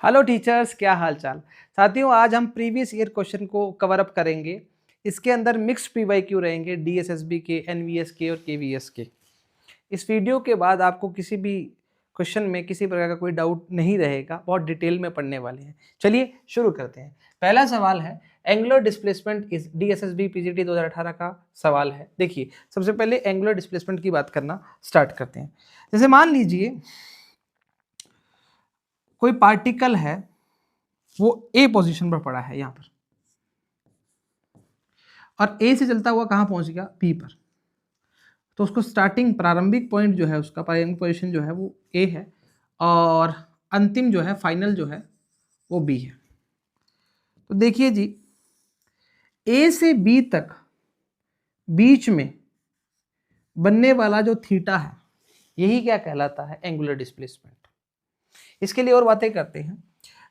Hello teachers, क्या हाल चाल। साथियों, आज हम प्रीवियस ईयर क्वेश्चन को कवर अप करेंगे। इसके अंदर मिक्स पीवाईक्यू रहेंगे, डीएसएसबी के, एनवीएस के और केवीएस के। इस वीडियो के बाद आपको किसी भी क्वेश्चन में किसी प्रकार का कोई डाउट नहीं रहेगा, बहुत डिटेल में पढ़ने वाले हैं। चलिए शुरू करते हैं। पहला सवाल है, angular displacement is DSSB PGT 2018 का सवाल है। देखिए, सबसे पहले एंगुलर डिस्प्लेसमेंट की बात करना स्टार्ट करते हैं। जैसे मान लीजिए कोई पार्टिकल है, वो ए पोजीशन पर पड़ा है यहां पर, और ए से चलता हुआ कहां पहुंच गया, बी पर। तो उसको स्टार्टिंग प्रारंभिक पॉइंट जो है, उसका प्रारंभिक पोजीशन जो है वो ए है, और अंतिम जो है, फाइनल जो है वो बी है। तो देखिए जी, ए से बी तक बीच में बनने वाला जो थीटा है, यही क्या कहलाता है, एंगुलर डिस्प्लेसमेंट। इसके लिए और बातें करते हैं।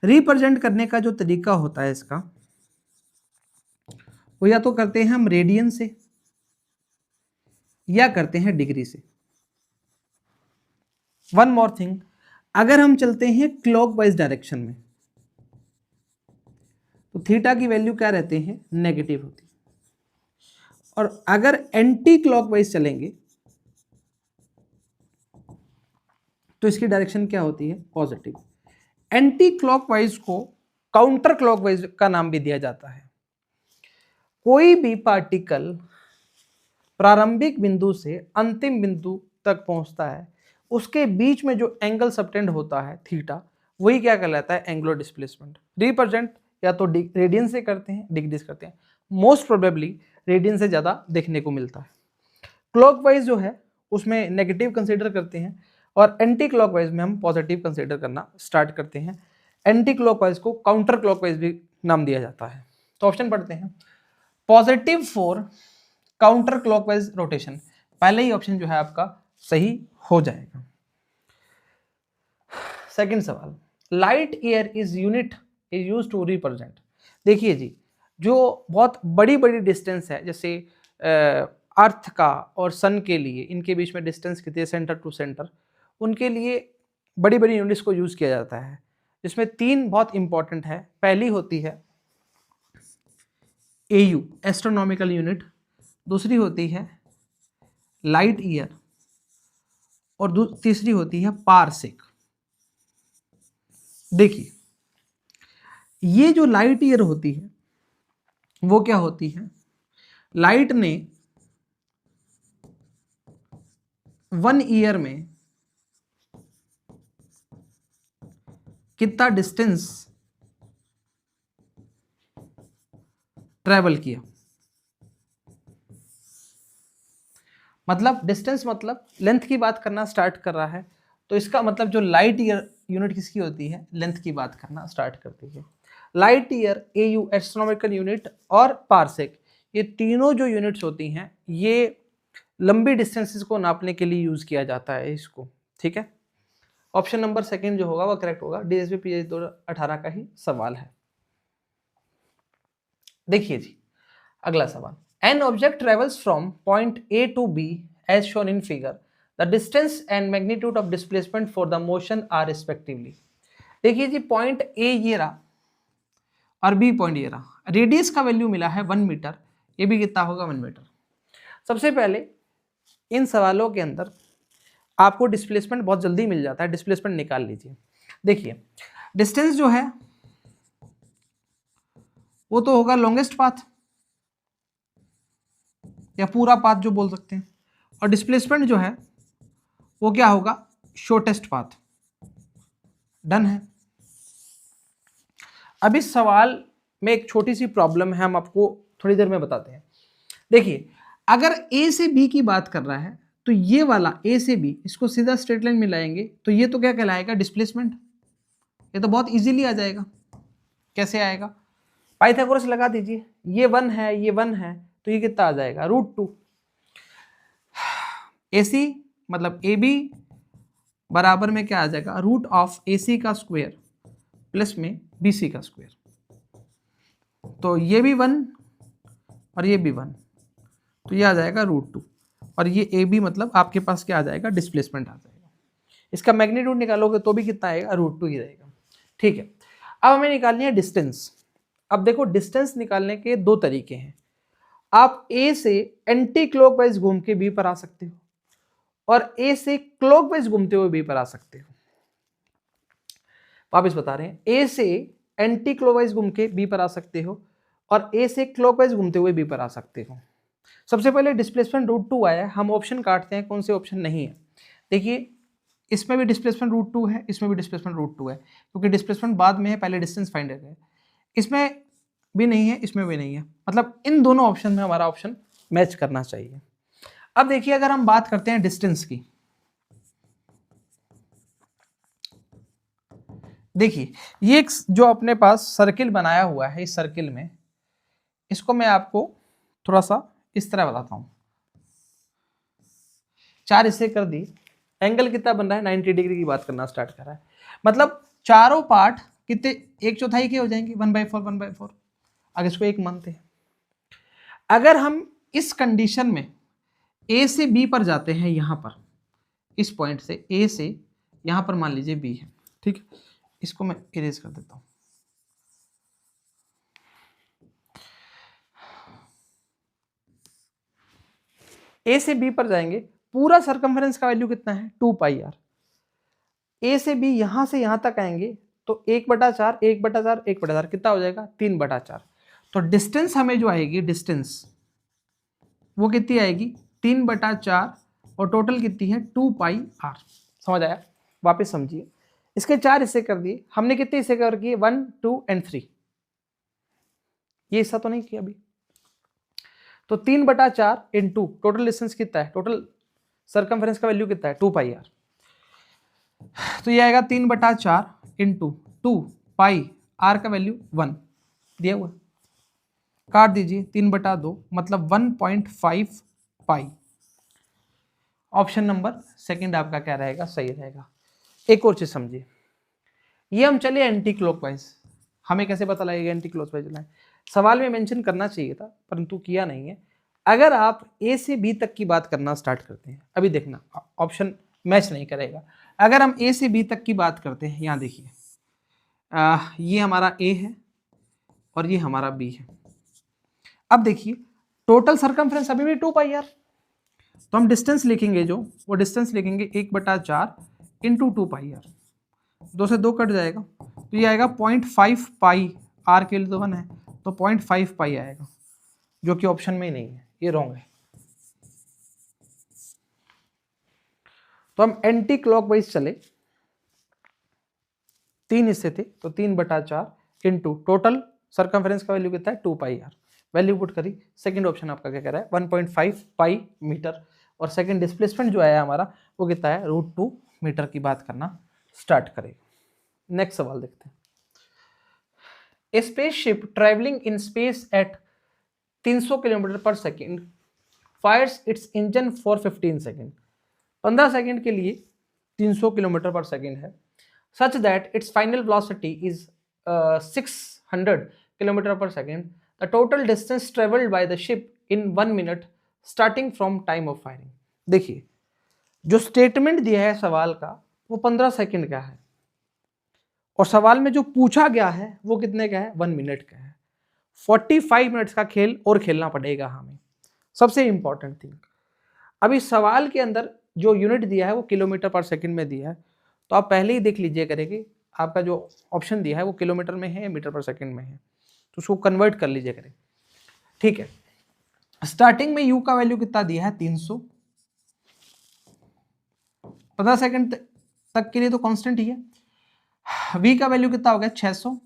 रिप्रेजेंट करने का जो तरीका होता है इसका, वो या तो करते हैं हम रेडियन से या करते हैं डिग्री से। वन मोर थिंग, अगर हम चलते हैं क्लॉकवाइज डायरेक्शन में तो थीटा की वैल्यू क्या रहते हैं, नेगेटिव होती है। और अगर एंटी क्लॉकवाइज चलेंगे तो इसकी डायरेक्शन क्या होती है, पॉजिटिव। एंटी क्लॉकवाइज को काउंटर क्लॉकवाइज का नाम भी दिया जाता है। कोई भी पार्टिकल प्रारंभिक बिंदु से अंतिम बिंदु तक पहुंचता है, उसके बीच में जो एंगल सबटेंड होता है थीटा, वही क्या कहलाता है, एंगुलर डिस्प्लेसमेंट। रिप्रेजेंट या तो रेडियन से करते हैं, डिग्री से करते हैं। मोस्ट प्रोबेबली रेडियन से ज़्यादा देखने को मिलता है। क्लॉकवाइज जो है उसमें नेगेटिव कंसीडर करते हैं, और एंटी क्लॉकवाइज में हम पॉजिटिव कंसीडर करना स्टार्ट करते हैं। एंटी क्लॉकवाइज को काउंटर क्लॉकवाइज भी नाम दिया जाता है। तो ऑप्शन पढ़ते हैं, positive for counter clockwise rotation. पहले ही ऑप्शन जो है आपका सही हो जाएगा। सेकंड सवाल, light year is unit is use to represent. देखिए जी, जो बहुत बड़ी बड़ी डिस्टेंस है, जैसे अर्थ का और सन के लिए, इनके बीच में डिस्टेंस कितनी है, सेंटर टू सेंटर, उनके लिए बड़ी बड़ी यूनिट्स को यूज किया जाता है, जिसमें तीन बहुत इंपॉर्टेंट है। पहली होती है एयू, एस्ट्रोनॉमिकल यूनिट। दूसरी होती है लाइट ईयर, और तीसरी होती है पारसेक। देखिए, ये जो लाइट ईयर होती है वो क्या होती है, लाइट ने 1 ईयर में कितना डिस्टेंस ट्रेवल किया। मतलब डिस्टेंस मतलब लेंथ की बात करना स्टार्ट कर रहा है, तो इसका मतलब जो लाइट ईयर यूनिट किसकी होती है, लेंथ की बात करना स्टार्ट करती है। Light year, AU astronomical unit, और पारसेक, ये तीनों जो यूनिट्स होती हैं, ये लंबी डिस्टेंसेस को नापने के लिए यूज किया जाता है इसको। ठीक है, ऑप्शन नंबर सेकंड जो होगा वो करेक्ट होगा। डीएसपी पीएच 2018 का ही सवाल है। देखिए जी, अगला सवाल, an object travels from point A to B as shown in figure, the distance and magnitude of displacement for the motion are respectively. देखिए जी, पॉइंट ए ये रहा और बी पॉइंट ये रहा। रेडियस का वैल्यू मिला है 1 मीटर, ये भी कितना होगा, 1 मीटर। सबसे पहले इन सवालों के अंदर आपको डिस्प्लेसमेंट बहुत जल्दी मिल जाता है, डिस्प्लेसमेंट निकाल लीजिए। देखिए, डिस्टेंस जो है वो तो होगा लॉन्गेस्ट पाथ, या पूरा पाथ जो बोल सकते हैं, और डिस्प्लेसमेंट जो है वो क्या होगा, शॉर्टेस्ट पाथ। डन है। अब इस सवाल में एक छोटी सी प्रॉब्लम है, हम आपको थोड़ी देर में बताते हैं। देखिए, अगर ए से बी की बात कर रहा है, तो ये वाला ए से बी, इसको सीधा स्ट्रेट लाइन में लाएंगे तो ये तो क्या कहलाएगा, डिस्प्लेसमेंट। ये तो बहुत इजीली आ जाएगा। कैसे आएगा, पाइथागोरस लगा दीजिए। ये 1 है, ये 1 है, तो ये कितना आ जाएगा, √2। AC मतलब AB बराबर में क्या आ जाएगा, रूट ऑफ AC का स्क्वायर प्लस में BC का स्क्वायर। तो ये भी 1 और ये भी 1, तो ये आ जाएगा √2, और ये AB मतलब आपके पास क्या आ जाएगा, डिस्प्लेसमेंट आ जाएगा। इसका मैग्नीट्यूड निकालोगे तो भी कितना आएगा, √2 ही रहेगा। ठीक है, अब हमें निकालनी है डिस्टेंस। अब देखो डिस्टेंस निकालने के दो तरीके हैं। आप ए से एंटी क्लॉकवाइज घूम के बी पर आ सकते हो और ए से क्लॉकवाइज घूमते हुए बी पर आ सकते हो। वापस बता रहे हैं, ए से एंटी क्लॉकवाइज घूम के बी पर आ सकते हो और ए से क्लॉकवाइज घूमते हुए बी पर आ सकते हो। सबसे पहले डिस्प्लेसमेंट रूट 2 आया है, हम ऑप्शन काटते हैं कौन से ऑप्शन नहीं है। देखिए इसमें भी डिस्प्लेसमेंट रूट 2 है, इसमें भी डिस्प्लेसमेंट रूट 2 है, क्योंकि डिस्प्लेसमेंट बाद में है, पहले डिस्टेंस फाइंड है। इसमें भी नहीं है, इसमें भी नहीं है, मतलब इन दोनों ऑप्शन में हमारा ऑप्शन मैच करना चाहिए। अब देखिए अगर हम बात करते हैं डिस्टेंस की, देखिए ये एक जो अपने पास सर्किल बनाया हुआ है, इस सर्किल में इसको मैं आपको थोड़ा सा इस तरह बताता हूं। 4 हिस्से कर दी, एंगल कितना बन रहा है 90 डिग्री की बात करना स्टार्ट कर रहा है, मतलब चारों पार्ट कितने 1/4 के हो जाएंगे, 1/4 1/4। अगर इसको एक मानते हैं, अगर हम इस कंडीशन में ए से बी पर जाते हैं, यहां पर इस पॉइंट से ए से यहां पर मान लीजिए बी है, ठीक है, इसको मैं इरेज कर देता हूं। ए से बी पर जाएंगे, पूरा सरकमफेरेंस का वैल्यू कितना है 2πr। ए से बी यहां से यहां तक आएंगे तो 1/4 1/4 1/4 कितना हो जाएगा 3/4। तो डिस्टेंस हमें जो आएगी, डिस्टेंस वो कितनी आएगी 3/4 और टोटल कितनी है 2πr। समझ आया? वापस समझिए, इसके 4 हिस्से कर दिए हमने, कितने हिस्से कर किए 1 2 एंड 3, ये हिस्सा तो नहीं किया अभी। तो 3/4 इंटू टोटल डिस्टेंस कितना है, टोटल सरकमफेरेंस का वैल्यू कितना है 2πr, तो ये आएगा 3/4 इंटू 2πr का वैल्यू 1 दिया हुआ, काट दीजिए 3/2 मतलब 1.5 पाई। ऑप्शन नंबर सेकंड आपका क्या रहेगा, सही रहेगा। एक और चीज समझिए, ये हम चले एंटी क्लॉकवाइज, हमें कैसे पता लगेगा एंटी क्लॉकवाइज चलना है, सवाल में मेंशन करना चाहिए था परंतु किया नहीं है। अगर आप ए से बी तक की बात करना स्टार्ट करते हैं, अभी देखना ऑप्शन मैच नहीं करेगा। अगर हम ए से बी तक की बात करते हैं, यहाँ देखिए ये हमारा ए है और ये हमारा बी है। अब देखिए टोटल सरकमफ्रेंस अभी भी 2πr, तो हम डिस्टेंस लिखेंगे, जो वो डिस्टेंस लिखेंगे 1/4 इंटू 2πr, 2 से 2 कट जाएगा तो ये आएगा 0.5 पाई, आर के लिए तो 1 है तो 0.5 पाई आएगा, जो कि ऑप्शन में ही नहीं है, ये रॉन्ग है। तो हम एंटी क्लॉकवाइज चले, 3 हिस्से थे तो 3/4 इंटू टोटल सरकमफेरेंस का वैल्यू कितना है 2πr, वैल्यू पुट करी, सेकंड ऑप्शन आपका क्या कह रहा है 1.5 पाई मीटर, और सेकंड डिस्प्लेसमेंट जो आया हमारा वो कितना है √2 मीटर की बात करना स्टार्ट करेगा। नेक्स्ट सवाल देखते हैं। A spaceship travelling in space at 300 kilometre per second fires its engine for 15 second, 15 second के लिए 300 किलोमीटर पर सेकेंड है, such that its final velocity is 600 kilometre per second, the total distance travelled by the ship in 1 minute starting from time of firing. देखिए जो statement दिया है सवाल का वो 15 सेकेंड का है और सवाल में जो पूछा गया है वो कितने का है 1 मिनट का है। 45 मिनट्स का खेल और खेलना पड़ेगा हमें, सबसे इंपॉर्टेंट थिंग। अभी सवाल के अंदर जो यूनिट दिया है वो किलोमीटर पर सेकंड में दिया है, तो आप पहले ही देख लीजिए करेंगे आपका जो ऑप्शन दिया है वो किलोमीटर में है या मीटर पर सेकंड में है, तो उसको कन्वर्ट कर लीजिए करें। ठीक है, स्टार्टिंग में u का वैल्यू कितना दिया है 300, 15 सेकंड तक के लिए तो कांस्टेंट ही है। v का वैल्यू कितना हो गया 600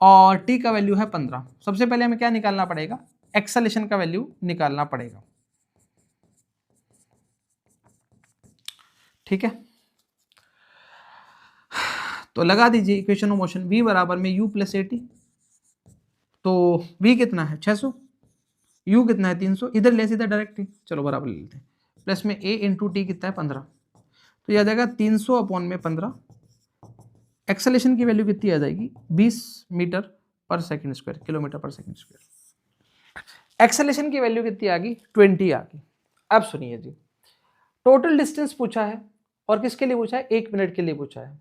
और t का वैल्यू है 15। सबसे पहले हमें क्या निकालना पड़ेगा, एक्सेलेरेशन का वैल्यू निकालना पड़ेगा। ठीक है, तो लगा दीजिए इक्वेशन ऑफ मोशन, v बराबर में u प्लस ए टी, तो v कितना है 600, u कितना है 300, इधर ले सीधा डायरेक्ट ही, चलो बराबर ले लेते हैं, प्लस में a इंटू टी कितना है 15, तो यह आ जाएगा 300 अपॉन में 15। एक्सेलेरेशन की वैल्यू कितनी आ जाएगी 20 मीटर पर सेकंड स्क्वायर, किलोमीटर पर सेकंड स्क्वायर। एक्सेलेरेशन की वैल्यू कितनी आ गई 20 आ गई। अब सुनिए जी, टोटल डिस्टेंस पूछा है और किसके लिए पूछा है 1 मिनट के लिए पूछा है,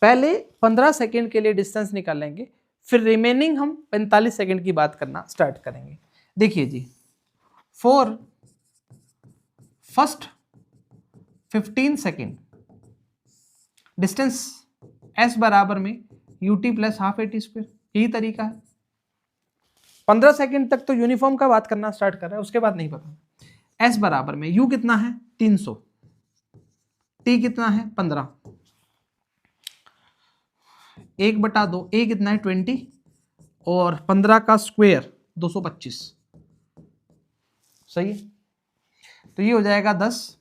पहले 15 सेकेंड के लिए डिस्टेंस निकालेंगे, फिर रिमेनिंग हम 45 सेकेंड की बात करना स्टार्ट करेंगे। देखिए जी, for first 15 second distance s बराबर में ut plus half AT square, यही तरीका है। 15 सेकेंड तक तो यूनिफॉर्म का बात करना स्टार्ट कर रहा है, उसके बाद नहीं पता। s बराबर में u कितना है 300, t कितना है 15, 1/2, a कितना है 20 और 15 का स्क्वायर 225, सही है। तो ये हो जाएगा 10,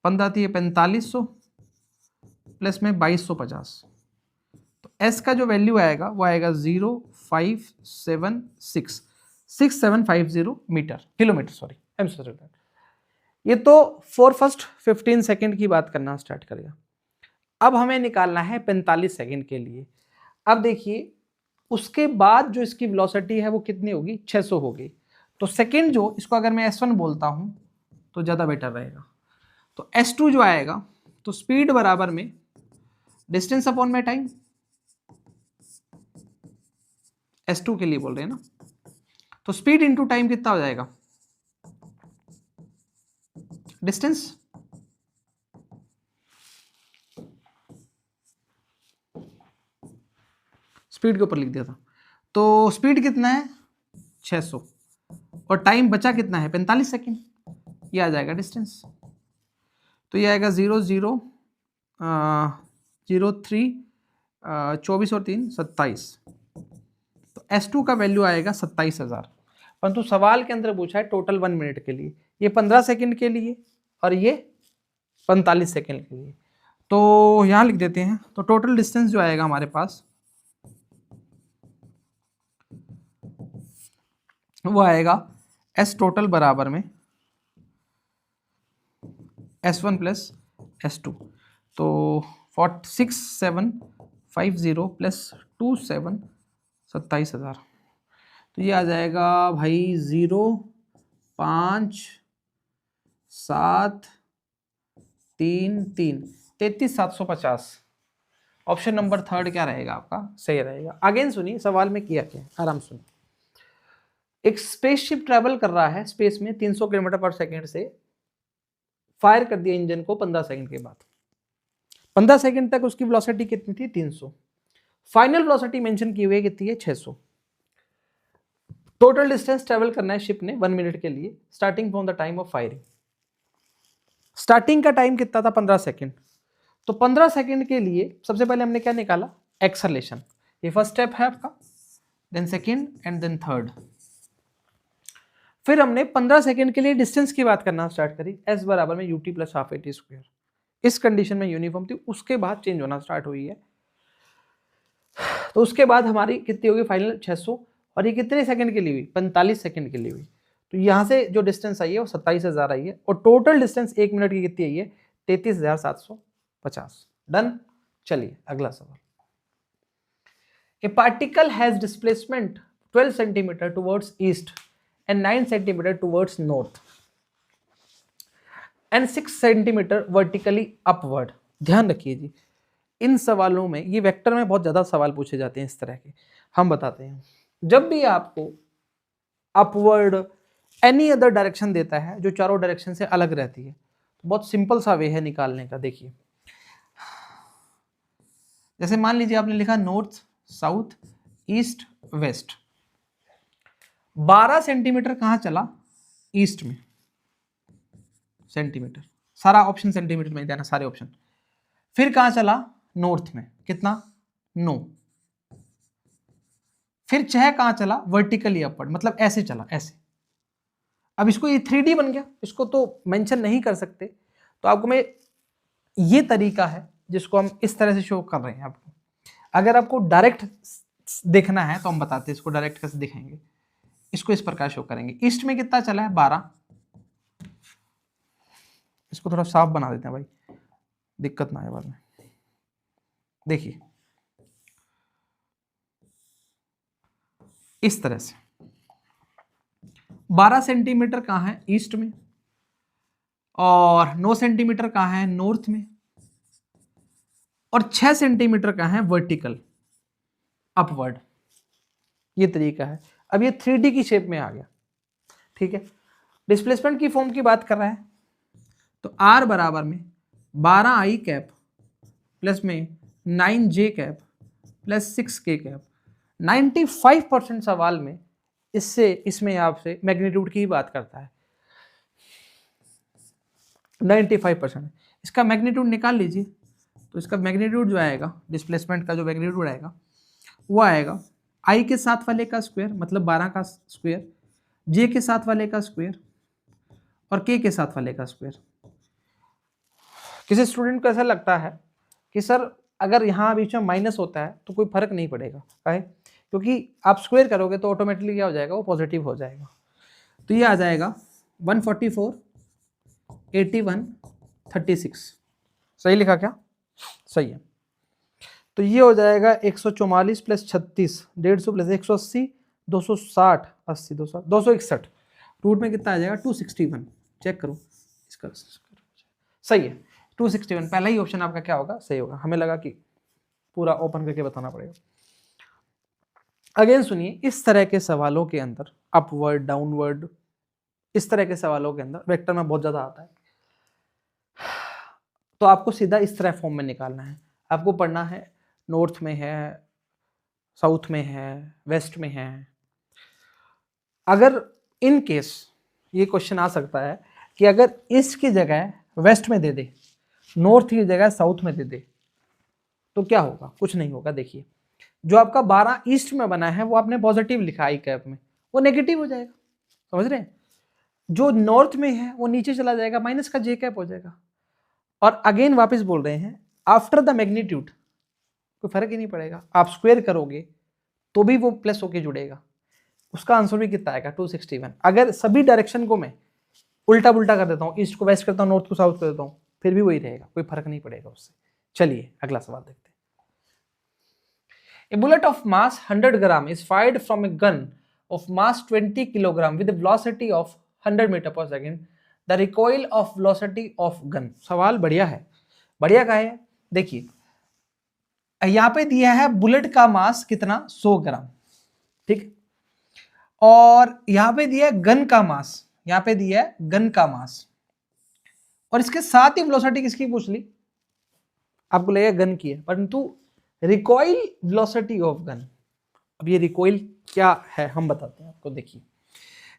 15 थी 4500 प्लस में 2250। तो s का जो वैल्यू आएगा वो आएगा 0.5766750 metre, kilometre, sorry I am sorry. ये तो फॉर फर्स्ट 15 सेकेंड की बात करना स्टार्ट करेगा। अब हमें निकालना है 45 सेकेंड के लिए। अब देखिए उसके बाद जो इसकी वेलोसिटी है वो कितनी होगी, 600 होगी। तो सेकेंड जो इसको अगर मैं s1 बोलता हूं तो ज्यादा बेटर रहेगा। तो s2 जो आएगा, तो स्पीड बराबर में डिस्टेंस अपॉन में टाइम, s2 के लिए बोल रहे हैं ना, तो स्पीड इंटू टाइम कितना हो जाएगा, डिस्टेंस स्पीड के ऊपर लिख दिया था। तो स्पीड कितना है 600 और टाइम बचा कितना है 45 सेकेंड, ये आ जाएगा डिस्टेंस। तो ये आएगा 0.003 24 और 3 27। तो S2 का वैल्यू आएगा 27,000। परंतु सवाल के अंदर पूछा है टोटल 1 मिनट के लिए, ये 15 सेकेंड के लिए और ये 45 सेकेंड के लिए। तो यहां लिख देते हैं। तो टोटल डिस्टेंस जो आएगा हमारे पास वो आएगा S टोटल बराबर में S1 प्लस S2। तो 46750 प्लस 27 27,000। तो ये आ जाएगा भाई 0.573 33,750। ऑप्शन नंबर थर्ड क्या रहेगा आपका, सही रहेगा। अगेन सुनिए सवाल में किया क्या, आराम सुनिए। एक स्पेसशिप ट्रैवल कर रहा है स्पेस में 300 किलोमीटर पर सेकेंड से, फायर कर दिया इंजन को 15 सेकंड के बाद। 15 सेकंड तक उसकी वेलोसिटी कितनी थी 300, फाइनल वेलोसिटी मेंशन की हुई है कितनी है 600। टोटल डिस्टेंस ट्रैवल करना है शिप ने 1 मिनट के लिए, starting from the time of firing. Starting का टाइम कितना था 15 सेकंड। तो 15 सेकंड के लिए सबसे पहले हमने क्या निकाला, एक्सेलरेशन। ये फर्स्ट स्टेप है आपका, then second and then third. फिर हमने 15 सेकंड के लिए डिस्टेंस की बात करना स्टार्ट करी, s बराबर में ut plus half AT square. इस कंडीशन में यूनिफॉर्म थी, उसके बाद चेंज होना स्टार्ट हुई है। तो उसके बाद हमारी कितनी होगी फाइनल 600, और ये कितने सेकंड के लिए हुई 45 सेकंड के लिए हुई। तो यहां से जो डिस्टेंस आई है वो 27,000 आई है, और टोटल डिस्टेंस 1 मिनट की कितनी आई है 33,750। डन। चलिए अगला सवाल। ए particle has displacement 12 centimetre towards east and 9 centimeter towards north and 6 centimeter vertically upward। ध्यान रखिए जी, इन सवालों में, ये वेक्टर में बहुत ज्यादा सवाल पूछे जाते हैं इस तरह के। हम बताते हैं, जब भी आपको अपवर्ड एनी अदर डायरेक्शन देता है जो चारों डायरेक्शन से अलग रहती है, तो बहुत सिंपल सा वे है निकालने का। देखिए जैसे मान लीजिए आपने लिखा north south east west, 12 centimetre कहां चला ईस्ट में, सेंटीमीटर, सारा ऑप्शन सेंटीमीटर में देना, सारे ऑप्शन। फिर कहां चला नॉर्थ में, कितना 9। फिर 6 कहां चला वर्टिकली अपवर्ड, मतलब ऐसे चला ऐसे। अब इसको ये 3D बन गया, इसको तो मेंशन नहीं कर सकते, तो आपको मैं ये तरीका है जिसको हम इस तरह से शो कर रहे हैं आपको। अगर आपको डायरेक्ट देखना है तो हम बताते हैं इसको डायरेक्ट कैसे दिखाएंगे। इसको इस प्रकार शो करेंगे, ईस्ट में कितना चला है 12। इसको थोड़ा साफ बना देते हैं भाई, दिक्कत ना आए बाद में। देखिए इस तरह से 12 सेंटीमीटर कहां है ईस्ट में, और 9 सेंटीमीटर कहां है नॉर्थ में, और 6 सेंटीमीटर का है वर्टिकल अपवर्ड। ये तरीका है। अब ये 3D की शेप में आ गया, ठीक है। डिस्प्लेसमेंट की फॉर्म की बात कर रहा है तो R बराबर में 12i कैप प्लस में 9j cap plus 6k cap. 95% सवाल में इसमें आपसे मैग्नीट्यूड की ही बात करता है। 95% इसका मैग्नीट्यूड निकाल लीजिए। तो इसका मैग्नीट्यूड जो आएगा, डिस्प्लेसमेंट का जो मैग्नीट्यूड आएगा वो आएगा i के साथ वाले का स्क्वायर मतलब 12 का स्क्वायर, j के साथ वाले का स्क्वायर और k के साथ वाले का स्क्वायर। किसी स्टूडेंट को ऐसा लगता है कि सर अगर यहाँ बीच में माइनस होता है तो कोई फर्क नहीं पड़ेगा, काहे? क्योंकि आप स्क्वायर करोगे तो ऑटोमेटिकली क्या हो जाएगा, वो पॉजिटिव हो जाएगा। तो ये आ जाएगा 144 81 36। सही लिखा क्या? सही है। तो ये हो जाएगा 144 प्लस 36 150 प्लस 180 260 80 261। रूट में कितना आ जाएगा 261। चेक करो इसका, सही है 261। पहला ही ऑप्शन आपका क्या होगा, सही होगा। हमें लगा कि पूरा ओपन करके बताना पड़ेगा। अगेन सुनिए, इस तरह के सवालों के अंदर अपवर्ड डाउनवर्ड, इस तरह के सवालों के अंदर वेक्टर में बहुत ज्यादा आता है। तो आपको सीधा इस तरह फॉर्म में निकालना है। आपको पढ़ना है नॉर्थ में है, साउथ में है, वेस्ट में है। अगर इन केस ये क्वेश्चन आ सकता है कि अगर ईस्ट की जगह वेस्ट में दे दे, नॉर्थ की जगह साउथ में दे दे, तो क्या होगा? कुछ नहीं होगा। देखिए जो आपका 12 ईस्ट में बना है वो आपने पॉजिटिव लिखा आई कैप में, वो नेगेटिव हो जाएगा। समझ रहे हैं? जो नॉर्थ में है वो नीचे चला जाएगा, माइनस का जे कैप हो जाएगा। और अगेन वापस बोल रहे हैं, आफ्टर द मैग्नीट्यूड कोई फर्क ही नहीं पड़ेगा। आप स्क्वायर करोगे तो भी वो प्लस होके जुड़ेगा। उसका आंसर भी कितना आएगा 261। अगर सभी डायरेक्शन को मैं उल्टा पुल्टा कर देता हूँ, ईस्ट को वेस्ट करता हूँ, नॉर्थ को साउथ कर देता हूँ, फिर भी वही रहेगा, कोई फर्क नहीं पड़ेगा उससे। चलिए अगला सवाल देखते हैं। A bullet of mass 100 gram is fired from a gun of mass 20 kilogram with a velocity of 100 meter per second. The recoil of velocity of gun। सवाल बढ़िया है। बढ़िया का है, देखिए यहां पे दिया है बुलेट का मास कितना, 100 ग्राम, ठीक। और यहां पे दिया है गन का मास, यहां पे दिया है गन का मास, और इसके साथ ही वेलोसिटी किसकी पूछ ली? आपको लगेगा गन की है, परंतु रिकॉइल वेलोसिटी ऑफ गन। अब ये रिकॉइल क्या है हम बताते हैं आपको। देखिए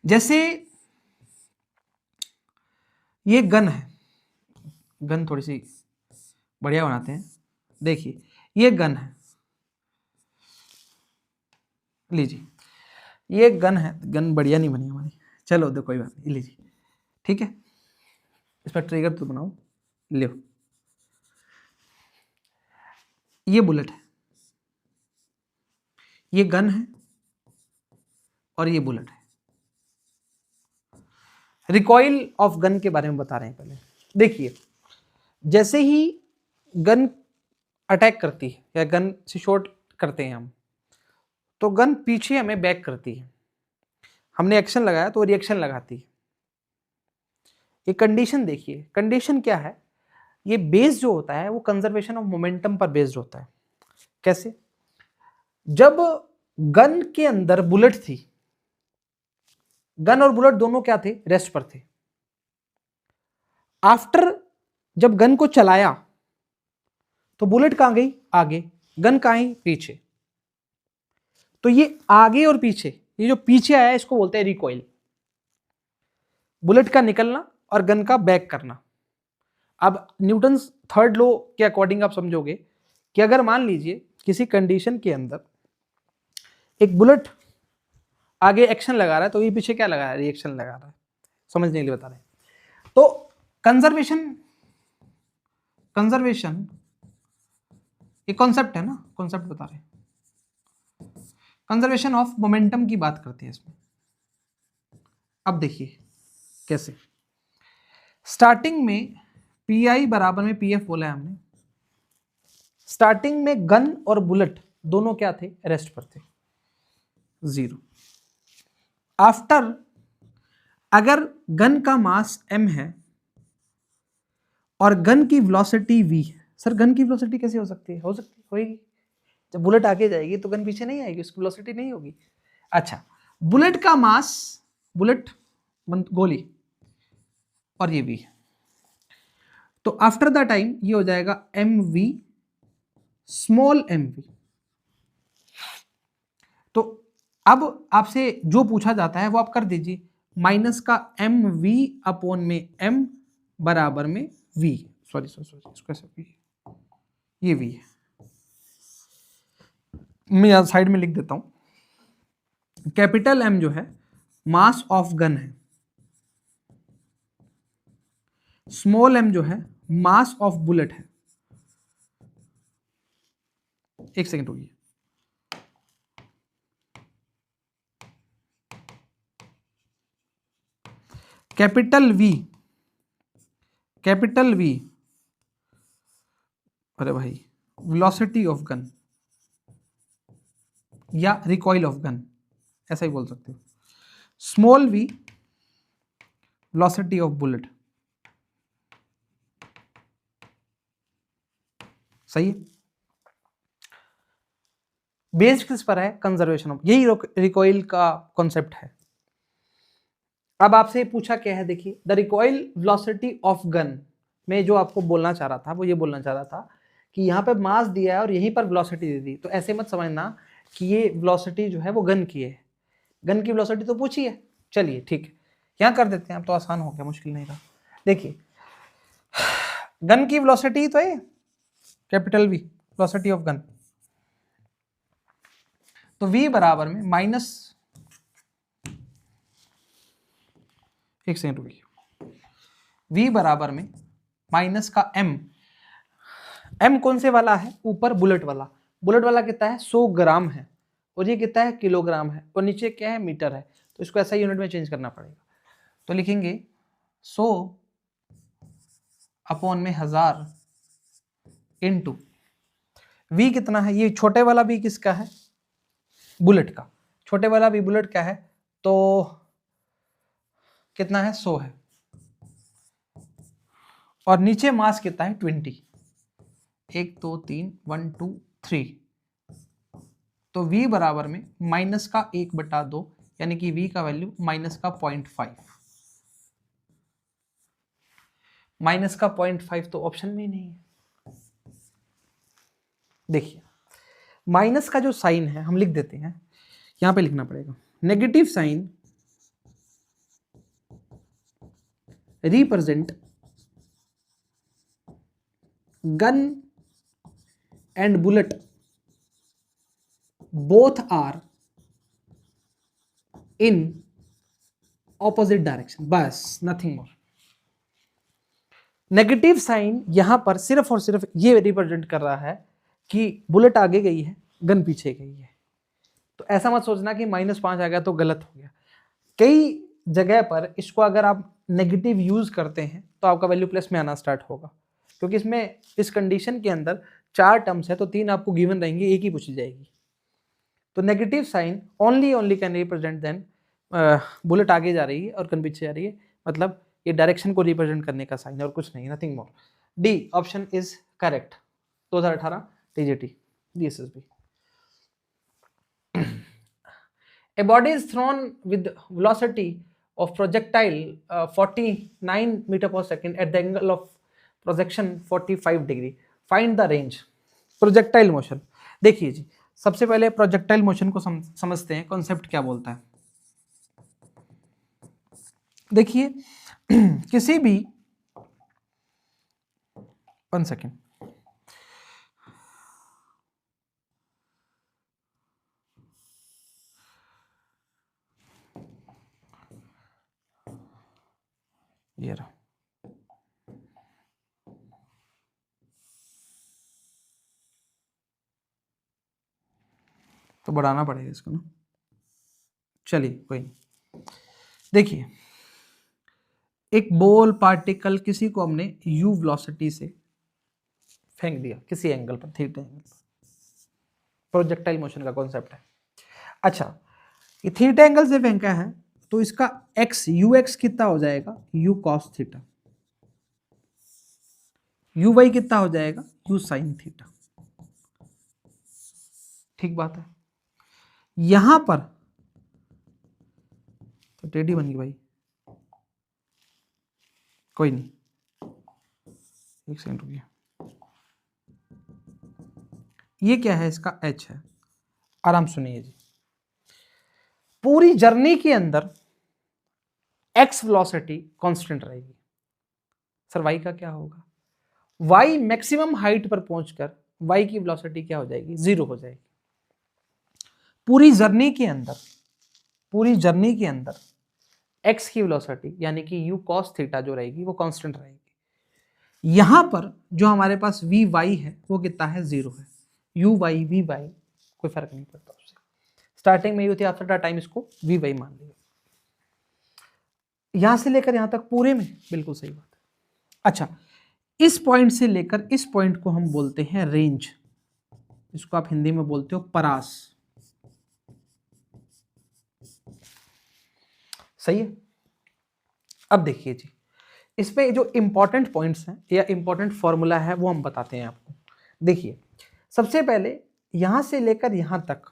जैसे ये गन है, गन थोड़ी सी बढ़िया बनाते हैं। देखिए ये गन है, लीजिए ये गन है, गन बढ़िया नहीं बनी हमारी, चलो दो कोई बात नहीं, लीजिए ठीक है। इस पर ट्रिगर तो बनाओ, लो ये बुलेट है, ये गन है और ये बुलेट है। रिकॉइल ऑफ गन के बारे में बता रहे हैं पहले। देखिए जैसे ही गन अटैक करती है या गन से शॉट करते हैं हम, तो गन पीछे हमें बैक करती है। हमने एक्शन लगाया तो रिएक्शन लगाती है। ये कंडीशन देखिए, कंडीशन क्या है, ये बेस जो होता है वो कंजर्वेशन ऑफ मोमेंटम पर बेस्ड होता है। कैसे? जब गन के अंदर बुलेट थी, गन और बुलेट दोनों क्या थे, रेस्ट पर थे। आफ्टर जब गन को चलाया तो बुलेट कहां गई, आगे, गन कहां आई, पीछे। तो ये आगे और पीछे, ये जो पीछे आया इसको बोलते हैं रिकॉइल। बुलेट का निकलना और गन का बैक करना। अब न्यूटन थर्ड लॉ के अकॉर्डिंग आप समझोगे कि अगर मान लीजिए किसी कंडीशन के अंदर एक बुलेट आगे एक्शन लगा रहा है तो ये पीछे क्या लगा रहा है, रिएक्शन लगा रहा है। समझने के लिए बता रहे हैं। तो कंजर्वेशन एक कॉन्सेप्ट है ना, कॉन्सेप्ट बता रहे हैं। कंजर्वेशन ऑफ मोमेंटम की बात करते हैं इसमें। अब देखिए कैसे, स्टार्टिंग में पी बराबर में पी एफ बोला है हमने। स्टार्टिंग में गन और बुलेट दोनों क्या थे, रेस्ट पर थे, 0। आफ्टर अगर गन का मास m है और गन की वेलोसिटी v है, सर गन की वेलोसिटी कैसे हो सकती है? हो सकती होगी, जब बुलेट आगे जाएगी तो गन पीछे नहीं आएगी, उसकी वेलोसिटी नहीं होगी। अच्छा, बुलेट का मास, बुलेट गोली और ये भी, तो आफ्टर द टाइम ये हो जाएगा M V small M V. तो अब आपसे जो पूछा जाता है वो आप कर दीजिए, माइनस का एम वी अपॉन में एम बराबर में वी, सॉरी इसको ऐसे वी, ये वी है, मैं यहां साइड में लिख देता हूं। कैपिटल एम जो है मास ऑफ गन है, स्मॉल एम जो है मास ऑफ बुलेट है। एक सेकंड रुकिए, कैपिटल वी, कैपिटल वी, अरे भाई वेलोसिटी ऑफ गन या रिकॉइल ऑफ गन, ऐसा ही बोल सकते हो। Small v velocity of bullet, सही है। बेस्ड किस पर है? कंजर्वेशन ऑफ, यही रिकॉइल का कॉन्सेप्ट है। अब आपसे पूछा क्या है, देखिए the recoil velocity of gun में जो आपको बोलना चाह रहा था वो ये बोलना चाह रहा था कि यहाँ पे मास दिया है और यहीं पर वेलोसिटी दे दी, तो ऐसे मत समझना कि ये वेलोसिटी जो है वो गन की है, गन की वेलोसिटी तो पूछी है। चलिए ठीक है, यहाँ कर देते हैं, अब तो आसान हो गया, मुश्किल नहीं रहा। देखिए गन की वेलोसिटी तो है capital V, velocity of gun, तो v बराबर में माइनस, एक सेकंड रुकिए, v बराबर में माइनस का m, m कौन से वाला है? ऊपर बुलेट वाला, बुलेट वाला कितना है? 100 ग्राम है, और ये कितना है? किलोग्राम है, और नीचे क्या है? मीटर है, तो इसको ऐसा यूनिट में चेंज करना पड़ेगा। तो लिखेंगे 100 अपॉन में 1000 इंटू v कितना है? ये छोटे वाला v किसका है? बुलेट का। छोटे वाला v बुलेट का है, तो कितना है? 100 है, और नीचे मास कितना है? 20, 1 2 3 1 2 3, तो v बराबर में माइनस का 1/2, यानी कि v का वैल्यू माइनस का 0.5, माइनस का 0.5 तो ऑप्शन में ही नहीं है। देखिए माइनस का जो साइन है हम लिख देते हैं, यहां पे लिखना पड़ेगा, negative sign represent gun and bullet both are in opposite direction, बस नथिंग मोर। नेगेटिव साइन यहां पर सिर्फ और सिर्फ ये रिप्रेजेंट कर रहा है कि बुलेट आगे गई है, गन पीछे गई है। तो ऐसा मत सोचना कि -5 आ गया तो गलत हो गया। कई जगह पर इसको अगर आप नेगेटिव यूज करते हैं तो आपका वैल्यू प्लस में आना स्टार्ट होगा, क्योंकि इसमें इस कंडीशन के अंदर 4 टर्म्स है, तो 3 आपको गिवन रहेंगे, एक ही पूछी जाएगी। तो negative sign only can represent then bullet आगे जा रही है और गन पीछे जा रही है, मतलब ये डायरेक्शन को रिप्रेजेंट करने का साइन है और कुछ नहीं, nothing more. D option is correct. 2018 TGT DSSB. A body is thrown with velocity of projectile 49 meter per second at the angle of projection 45 degree. Find the range. Projectile motion. देखिए जी, सबसे पहले projectile motion को समझते हैं, concept क्या बोलता है। देखिए किसी भी, 1 सेकेंड, ये रहा, तो बढ़ाना पड़ेगा इसको ना, चलिए कोई नहीं। देखिए एक बॉल पार्टिकल किसी को हमने u वेलोसिटी से फेंक दिया किसी एंगल पर, थीटा एंगल पर, प्रोजेक्टाइल मोशन का कॉन्सेप्ट है। अच्छा, ये थीटा एंगल से फेंका है तो इसका x ux कितना हो जाएगा? u cos theta. U y कितना हो जाएगा, यू साइन थीटा। ठीक बात है। यहां पर तो टेढ़ी बन गई भाई, कोई नहीं, एक सेकंड रुकिए। ये क्या है, इसका एच है। आराम सुनिए जी, पूरी जर्नी के अंदर एक्स वेलोसिटी कांस्टेंट रहेगी। सर वाई का क्या होगा, वाई मैक्सिमम हाइट पर पहुंचकर वाई की वेलोसिटी क्या हो जाएगी, जीरो हो जाएगी। पूरी जर्नी के अंदर एक्स की वेलोसिटी यानी कि यू कॉस थीटा जो रहेगी वो कांस्टेंट रहेगी। यहां पर जो हमारे पास वी वाई है वो कितना है, जीरो है। यू वाई वी वाई कोई फर्क नहीं पड़ता उससे। स्टार्टिंग में यू थी, आफ्टर टाइम इसको वी वाई मान लिया। यहां से लेकर यहां तक पूरे में बिल्कुल सही बात है। अच्छा, इस पॉइंट से लेकर इस पॉइंट को हम बोलते हैं रेंज, इसको आप हिंदी में बोलते हो परास। सही है। अब देखिए जी, इसमें जो इंपॉर्टेंट पॉइंट्स हैं या इंपॉर्टेंट फॉर्मूला है वो हम बताते हैं आपको। देखिए, सबसे पहले यहां से लेकर यहां तक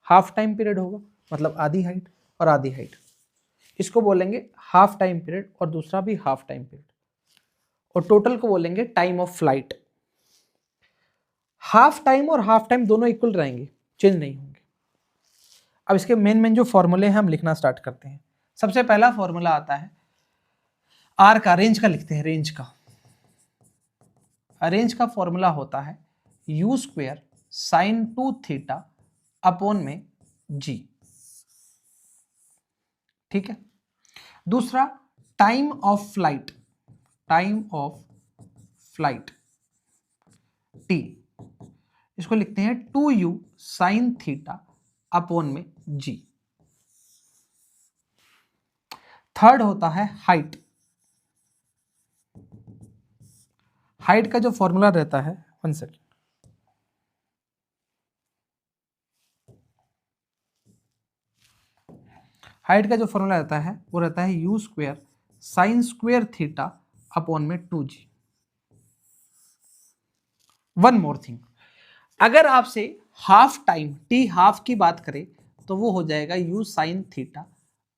हाफ टाइम पीरियड होगा, मतलब आधी हाइट और आधी हाइट, इसको बोलेंगे हाफ टाइम पीरियड और दूसरा भी हाफ टाइम पीरियड, और टोटल को बोलेंगे time of flight. Half time और हाफ टाइम दोनों इक्वल रहेंगे, चेंज नहीं होंगे। अब इसके मेन जो फॉर्मूले हैं हम लिखना स्टार्ट करते हैं। सबसे पहला फॉर्मूला आता है आर का, रेंज का लिखते हैं, रेंज का। रेंज का फॉर्मूला होता है you square sine 2 theta upon में जी। ठीक है। दूसरा time of flight, time of flight T, इसको लिखते हैं 2u साइन थीटा अपॉन में जी। थर्ड होता है हाइट। हाइट का जो फॉर्मूला रहता है, 1 सेकेंड, हाइट का जो फॉर्मूला रहता है वो रहता है you square sine square theta upon में 2g। वन मोर थिंग, अगर आपसे हाफ टाइम टी हाफ की बात करें तो वो हो जाएगा यू साइन थीटा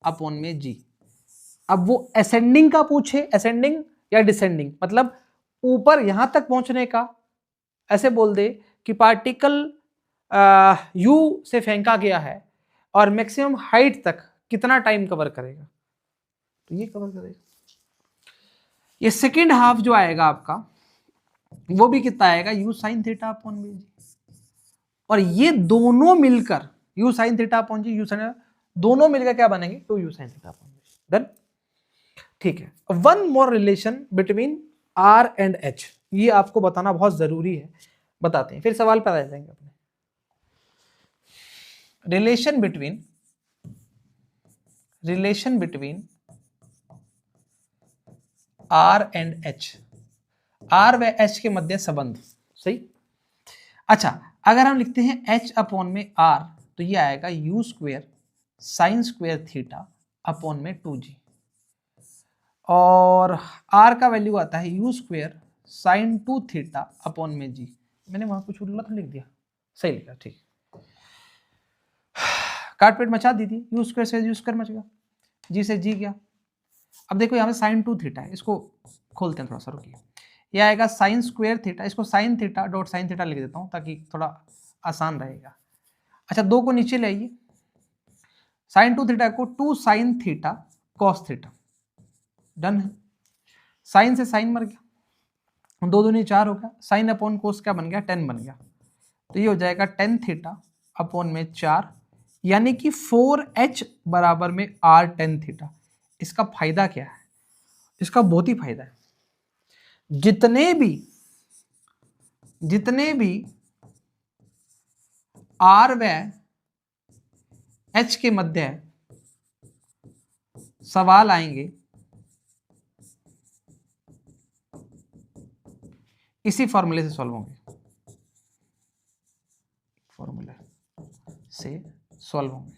अपॉन में जी। अब वो असेंडिंग का पूछे, असेंडिंग या डिसेंडिंग, मतलब ऊपर यहां तक पहुंचने का, ऐसे बोल दे कि पार्टिकल यू से फेंका गया है और मैक्सिमम हाइट तक कितना टाइम कवर करेगा, तो ये कवर करेगा। ये सेकेंड हाफ जो आएगा आपका वो भी कितना आएगा, यू साइन थीटा अपॉन में जी। और ये दोनों मिलकर u sine theta upon g, u sine, दोनों मिलकर क्या बनेंगे, 2 u sine theta upon g. Done. ठीक है। One more relation between R and H, ये आपको बताना बहुत जरूरी है, बताते हैं, फिर सवाल पर आ जाएंगे अपने। Relation between R and H, R व एच के मध्य संबंध। सही। अच्छा, अगर हम लिखते हैं एच अपॉन में आर तो ये आएगा you square sine square theta upon में 2g, और आर का वैल्यू आता है you square sine 2 theta upon में जी। मैंने वहां कुछ उल्टा तो लिख दिया, सही लिखा, ठीक। काटपीट मचा दी थी, यू स्क्वेयर से यू स्क्वेयर मच गया, जी से जी गया। अब देखो यहाँ पे साइन 2 थीटा है, इसको खोलते हैं थोड़ा सा, रुकिए। यह आएगा साइन स्क्वेयर थीटा, इसको sine theta dot sine theta लिख देता हूँ ताकि थोड़ा आसान रहेगा। अच्छा, 2 को नीचे ले आइए, साइन 2 थीटा को 2 sign theta cos theta. Done है। साइन से साइन मर गया, 2 दूनी 4 हो गया, साइन अपॉन कोस क्या बन गया, 10 बन गया। तो ये हो जाएगा 10 थीटा अपॉन में 4, यानी कि 4h बराबर में r 10 थीटा। इसका फायदा क्या है, इसका बहुत ही फायदा है। जितने भी r व h के मध्य सवाल आएंगे इसी फॉर्मूले से सॉल्व होंगे, फॉर्मूले से सॉल्व होंगे।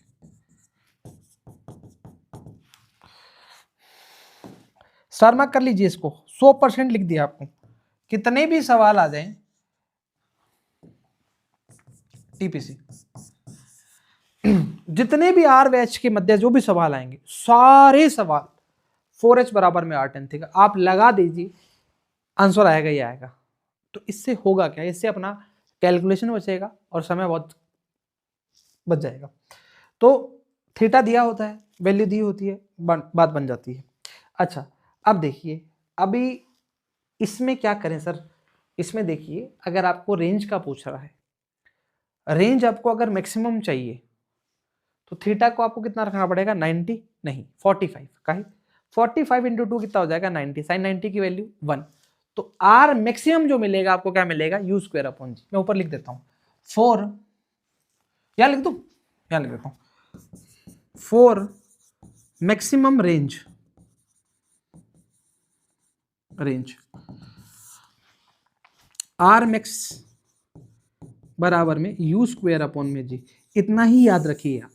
स्टार मार्क कर लीजिए इसको, 100% लिख दिया आपको कितने भी सवाल आ जाएं टीपीसी, जितने भी आर बैच के मध्य जो भी सवाल आएंगे सारे सवाल 4h बराबर में r tan थीटा आप लगा दीजिए, आंसर आएगा ही आएगा। तो इससे होगा क्या, इससे अपना कैलकुलेशन बचेगा और समय बहुत बच जाएगा। तो थीटा दिया होता है, वैल्यू दी होती है, बात बन जाती है। अच्छा अब देखिए, अभी इसमें क्या करें सर, इसमें देखिए अगर आपको रेंज का पूछ रहा है, रेंज आपको अगर मैक्सिमम चाहिए तो थीटा को आपको कितना रखना पड़ेगा, 90 नहीं 45 का ही, 45 इंटू 2 कितना हो जाएगा 90, साइन 90 की वैल्यू 1। तो आर मैक्सिमम जो मिलेगा आपको क्या मिलेगा, यू स्क्वायर अपॉन जी। मैं ऊपर लिख देता हूं 4, यहां लिख दूं, यहां लिख देता हूं 4 मैक्सिमम रेंज आर मैक्स बराबर में यू स्क्वायर अपॉन में जी। इतना ही याद रखिए आप।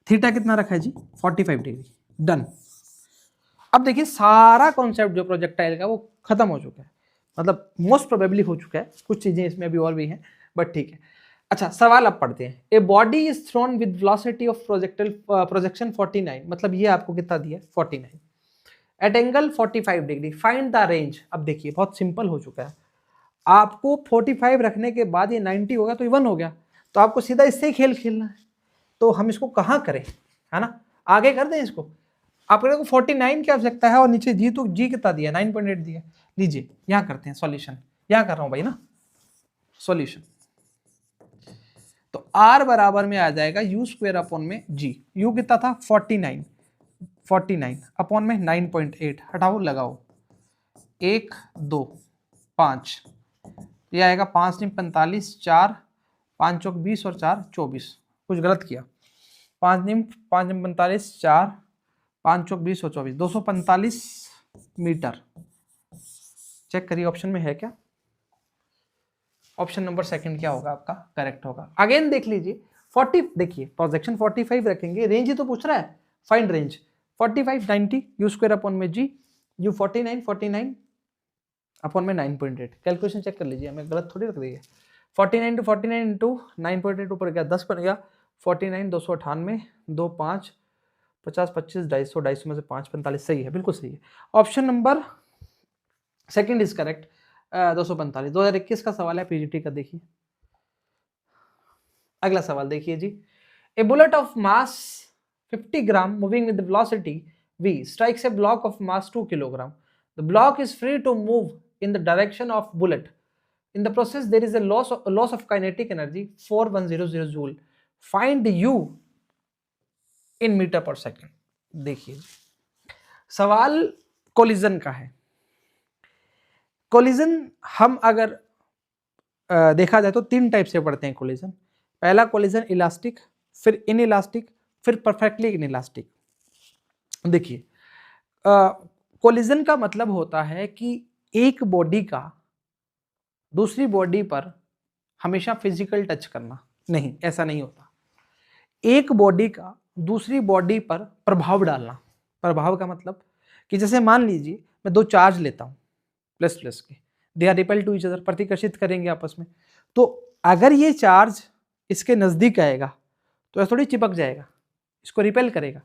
थीटा कितना रखा है जी, 45 डिग्री, डन। अब देखिए सारा कॉन्सेप्ट जो प्रोजेक्टाइल का वो खत्म हो चुका है, मतलब मोस्ट प्रोबेबली हो चुका है, कुछ चीजें इसमें अभी और भी हैं बट ठीक है। अच्छा सवाल अब पढ़ते हैं। A body is thrown with velocity of projection 49, मतलब ये आपको कितना दिया 49 at angle 45 degree, find the range. अब देखिए बहुत सिंपल हो चुका है, आपको 45 रखने के बाद ये 90 होगा तो ये 1 हो गया, तो आपको सीधा इससे ही खेल खेलना है। तो हम इसको कहाँ करें, है ना, आगे कर दें इसको। आपको 49 की आवश्यकता है और नीचे जी, तो जी कितना दिया 9.8 दिया। लीजिए यहां करते हैं सॉल्यूशन, यहां कर रहा हूं भाई ना सॉल्यूशन। तो r बराबर में आ जाएगा यू स्क्वायर अपॉन में जी, यू कितना था 49 अपॉन में 9.8, हटाओ लगाओ 1 2 5, ये आएगा 5 × 45, 4 5 चौक 20 और 4 24, कुछ गलत किया, 5 × 45 4 5 चौक 20 और 24, 245 मीटर। चेक करिए ऑप्शन में है क्या, ऑप्शन नंबर सेकंड क्या होगा आपका, करेक्ट होगा। अगेन देख लीजिए 40, देखिए प्रोजेक्शन 45 रखेंगे, रेंज ही तो पूछ रहा है, find range 45 90 you square upon में जी, यू 49 अपॉन में 9.8। कैलकुलेशन चेक कर लीजिए, हमें गलत थोड़ी रख दी है। 49 × 49 इंटू 9.8 ऊपर गया 10 बन गया, 49 298 2 5 50 25 250, 250 में से 5 45, सही है, बिल्कुल सही है। Option number second is correct, 245। 2021 का सवाल है पीजीटी का, देखिए अगला सवाल देखिए जी। A bullet of mass 50 gram moving with velocity v strikes a block of mass 2 kilogram. The block is free to move in the direction of bullet. In the process there is a loss of kinetic energy 4100 joule. Find u in meter per second. देखिए सवाल collision का है। Collision हम अगर देखा जाए तो 3 type से पढ़ते हैं कोलिजन। पहला कोलिजन इलास्टिक, फिर इन इलास्टिक, फिर परफेक्टली इन इलास्टिक। देखिए कोलिजन का मतलब होता है कि एक बॉडी का दूसरी बॉडी पर हमेशा फिजिकल टच करना, नहीं ऐसा नहीं होता। एक बॉडी का दूसरी बॉडी पर प्रभाव डालना। प्रभाव का मतलब कि जैसे मान लीजिए मैं 2 चार्ज लेता हूं प्लस प्लस के, they are repel to each other, प्रतिकर्षित करेंगे आपस में, तो अगर ये चार्ज इसके नजदीक आएगा तो ऐसा थोड़ी चिपक जाएगा, इसको रिपेल करेगा।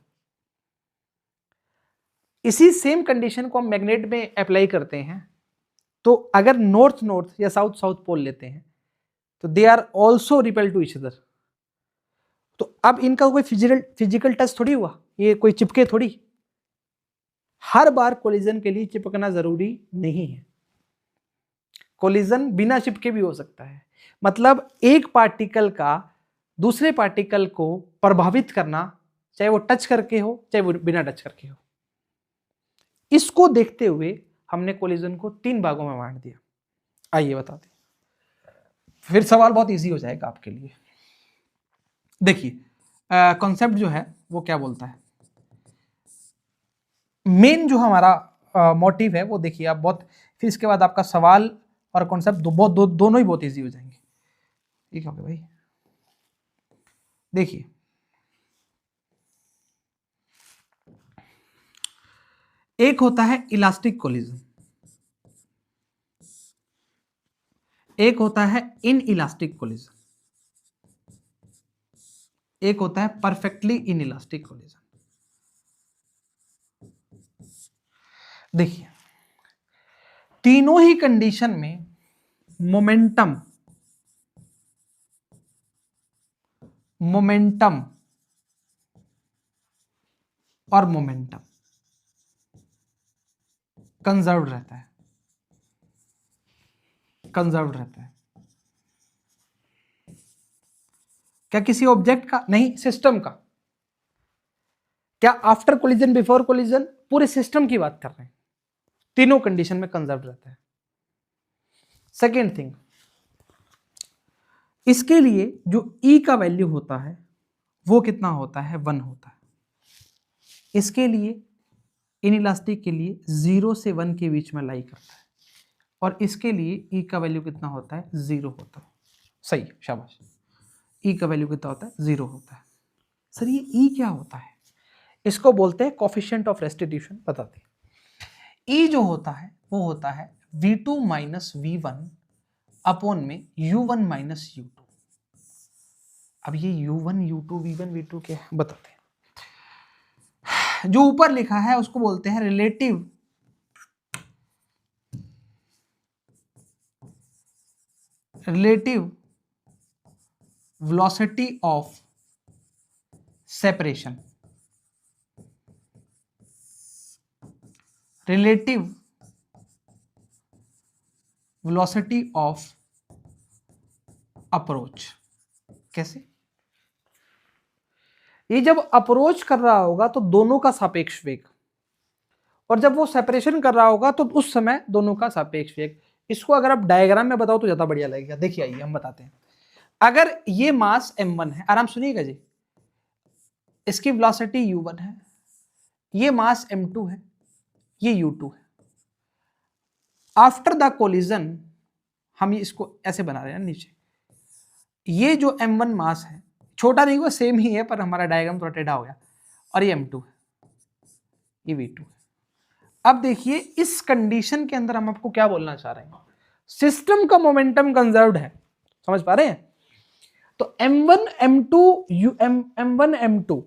इसी सेम कंडीशन को हम मैग्नेट में अप्लाई करते हैं, तो अगर नॉर्थ नॉर्थ या साउथ साउथ पोल लेते हैं तो they are also repel to each other. तो अब इनका कोई फिजिकल टच थोड़ी हुआ, ये कोई चिपके थोड़ी। हर बार कोलिजन के लिए चिपकना जरूरी नहीं है, कोलिजन बिना चिपके भी हो सकता है। मतलब एक पार्टिकल का दूसरे पार्टिकल को प्रभावित करना, चाहे वो टच करके हो चाहे वो बिना टच करके हो। इसको देखते हुए हमने कोलिजन को 3 भागों में बांट दिया। आइए बताते हैं, फिर सवाल बहुत इजी हो जाएगा आपके लिए। देखिए कॉन्सेप्ट जो है वो क्या बोलता है, मेन जो हमारा मोटिव है वो देखिए आप बहुत, फिर इसके बाद आपका सवाल और कॉन्सेप्ट दोनों ही बहुत इजी हो जाएंगे। ठीक है भाई, देखिए एक होता है इलास्टिक कोलिजन, एक होता है इन इलास्टिक कोलिजन, एक होता है परफेक्टली इन इलास्टिक कोलिजन। देखिए तीनों ही कंडीशन में मोमेंटम और मोमेंटम कंजर्व रहता है, क्या किसी ऑब्जेक्ट का? नहीं, सिस्टम का। क्या आफ्टर कोलिजन, बिफोर कोलिजन? पूरे सिस्टम की बात कर रहे हैं। तीनों कंडीशन में कंजर्व रहता है। सेकेंड थिंग, इसके लिए जो E का वैल्यू होता है वो कितना होता है? 1 होता है। इसके लिए इनइलास्टिक के लिए 0 से 1 के बीच में लाई करता है, और इसके लिए E का वैल्यू कितना होता है? 0 होता है। सही, शाबाश। E का वैल्यू कितना होता है? 0 होता है। सर ये E क्या होता है? इसको बोलते हैं कोफिशिएंट ऑफ रेस्टिट्यूशन। बताते हैं। E जो होता है वो होता है V2 माइनस V1 अपॉन में U1 माइनस U2। अब ये U1, U2, V1, V2 क्या है बताते हैं। जो ऊपर लिखा है उसको बोलते हैं relative velocity of separation, relative velocity of approach. कैसे? ये जब अप्रोच कर रहा होगा तो दोनों का सापेक्ष वेग, और जब वो सेपरेशन कर रहा होगा तो उस समय दोनों का सापेक्ष वेग। इसको अगर आप डायग्राम में बताओ तो ज्यादा बढ़िया लगेगा। देखिए आइए हम बताते हैं। अगर ये मास m1 है, आराम सुनिएगा जी, इसकी वेलोसिटी u1 है, ये मास m2 है, ये u2 है। आफ्टर द कोलिजन हम इसको ऐसे बना रहे हैं नीचे, ये जो m1 मास है, छोटा नहीं हुआ, सेम ही है, पर हमारा डायग्राम थोड़ा टेढ़ा हो गया, और ये m2 है, ये v2 है। अब देखिए इस कंडीशन के अंदर हम आपको क्या बोलना चाह रहे हैं, सिस्टम का मोमेंटम कंजर्व्ड है। समझ पा रहे हैं? तो m1 m2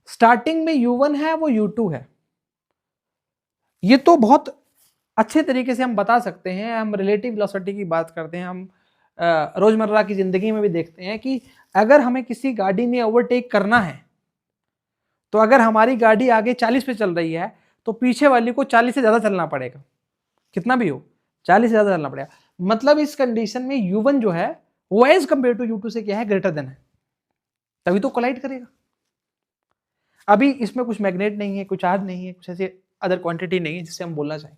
स्टार्टिंग में u1 है, वो u2 है। ये तो बहुत अच्छे तरीके से हम बता सकते हैं। हम रिलेटिव वेलोसिटी की बात करते हैं, हम रोजमर्रा की जिंदगी में भी देखते हैं कि अगर हमें किसी गाड़ी ने ओवरटेक करना है तो अगर हमारी गाड़ी आगे 40 पे चल रही है तो पीछे वाली को 40 से ज्यादा चलना पड़ेगा, कितना भी हो 40 से ज्यादा चलना पड़ेगा। मतलब इस कंडीशन में u1 जो है वो एज कंपेयर टू u2 से क्या है? ग्रेटर देन है, तभी तो कोलाइड करेगा। अभी इसमें कुछ मैग्नेट नहीं है, कुछ चार्ज नहीं है, कुछ ऐसे अदर क्वांटिटी नहीं है जिससे हम बोलना चाहें।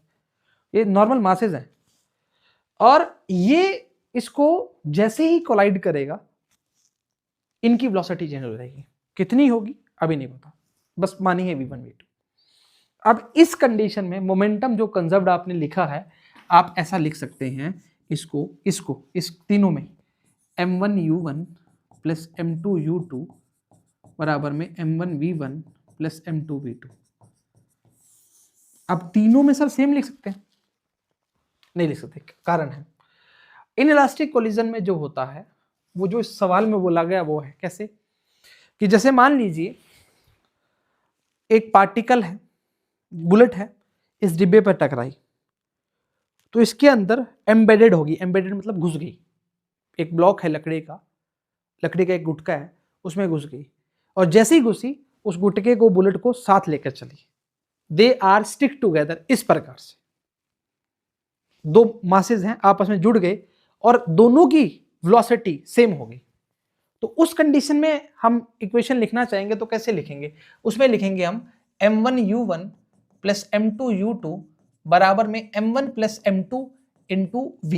ये नॉर्मल मासेज हैं, और ये इसको जैसे ही कोलाइड करेगा इनकी वेलोसिटी चेंज हो जाएगी। कितनी होगी अभी नहीं पता, बस मानी है v1 v2। अब इस कंडीशन में मोमेंटम जो कंजर्व्ड आपने लिखा है, आप ऐसा लिख सकते हैं इसको इस तीनों में m1 u1 plus m2 u2 बराबर में m1 v1 plus m2 v2। अब तीनों में सर सेम लिख सकते हैं? नहीं लिख सकते, कारण है इनइलास्टिक कोलिजन में जो होता है, वो जो इस सवाल में बोला गया वो है कैसे कि जैसे मान लीजिए एक पार्टिकल है, बुलेट है, इस डिब्बे पर टकराई तो इसके अंदर एम्बेडेड होगी। एम्बेडेड मतलब घुस गई। एक ब्लॉक है लकड़ी का एक गुटका है, उसमें घुस गई, और जैसे ही घुसी उस गुटके को, बुलेट को साथ लेकर चली। They are stick together. इस प्रकार से दो मासेज हैं, आपस में जुड़ गए और दोनों की वेलोसिटी सेम हो गई। तो उस कंडीशन में हम इक्वेशन लिखना चाहेंगे तो कैसे लिखेंगे? उसमें लिखेंगे हम m1 u1 plus m2 u2 बराबर में m1 plus m2 into v।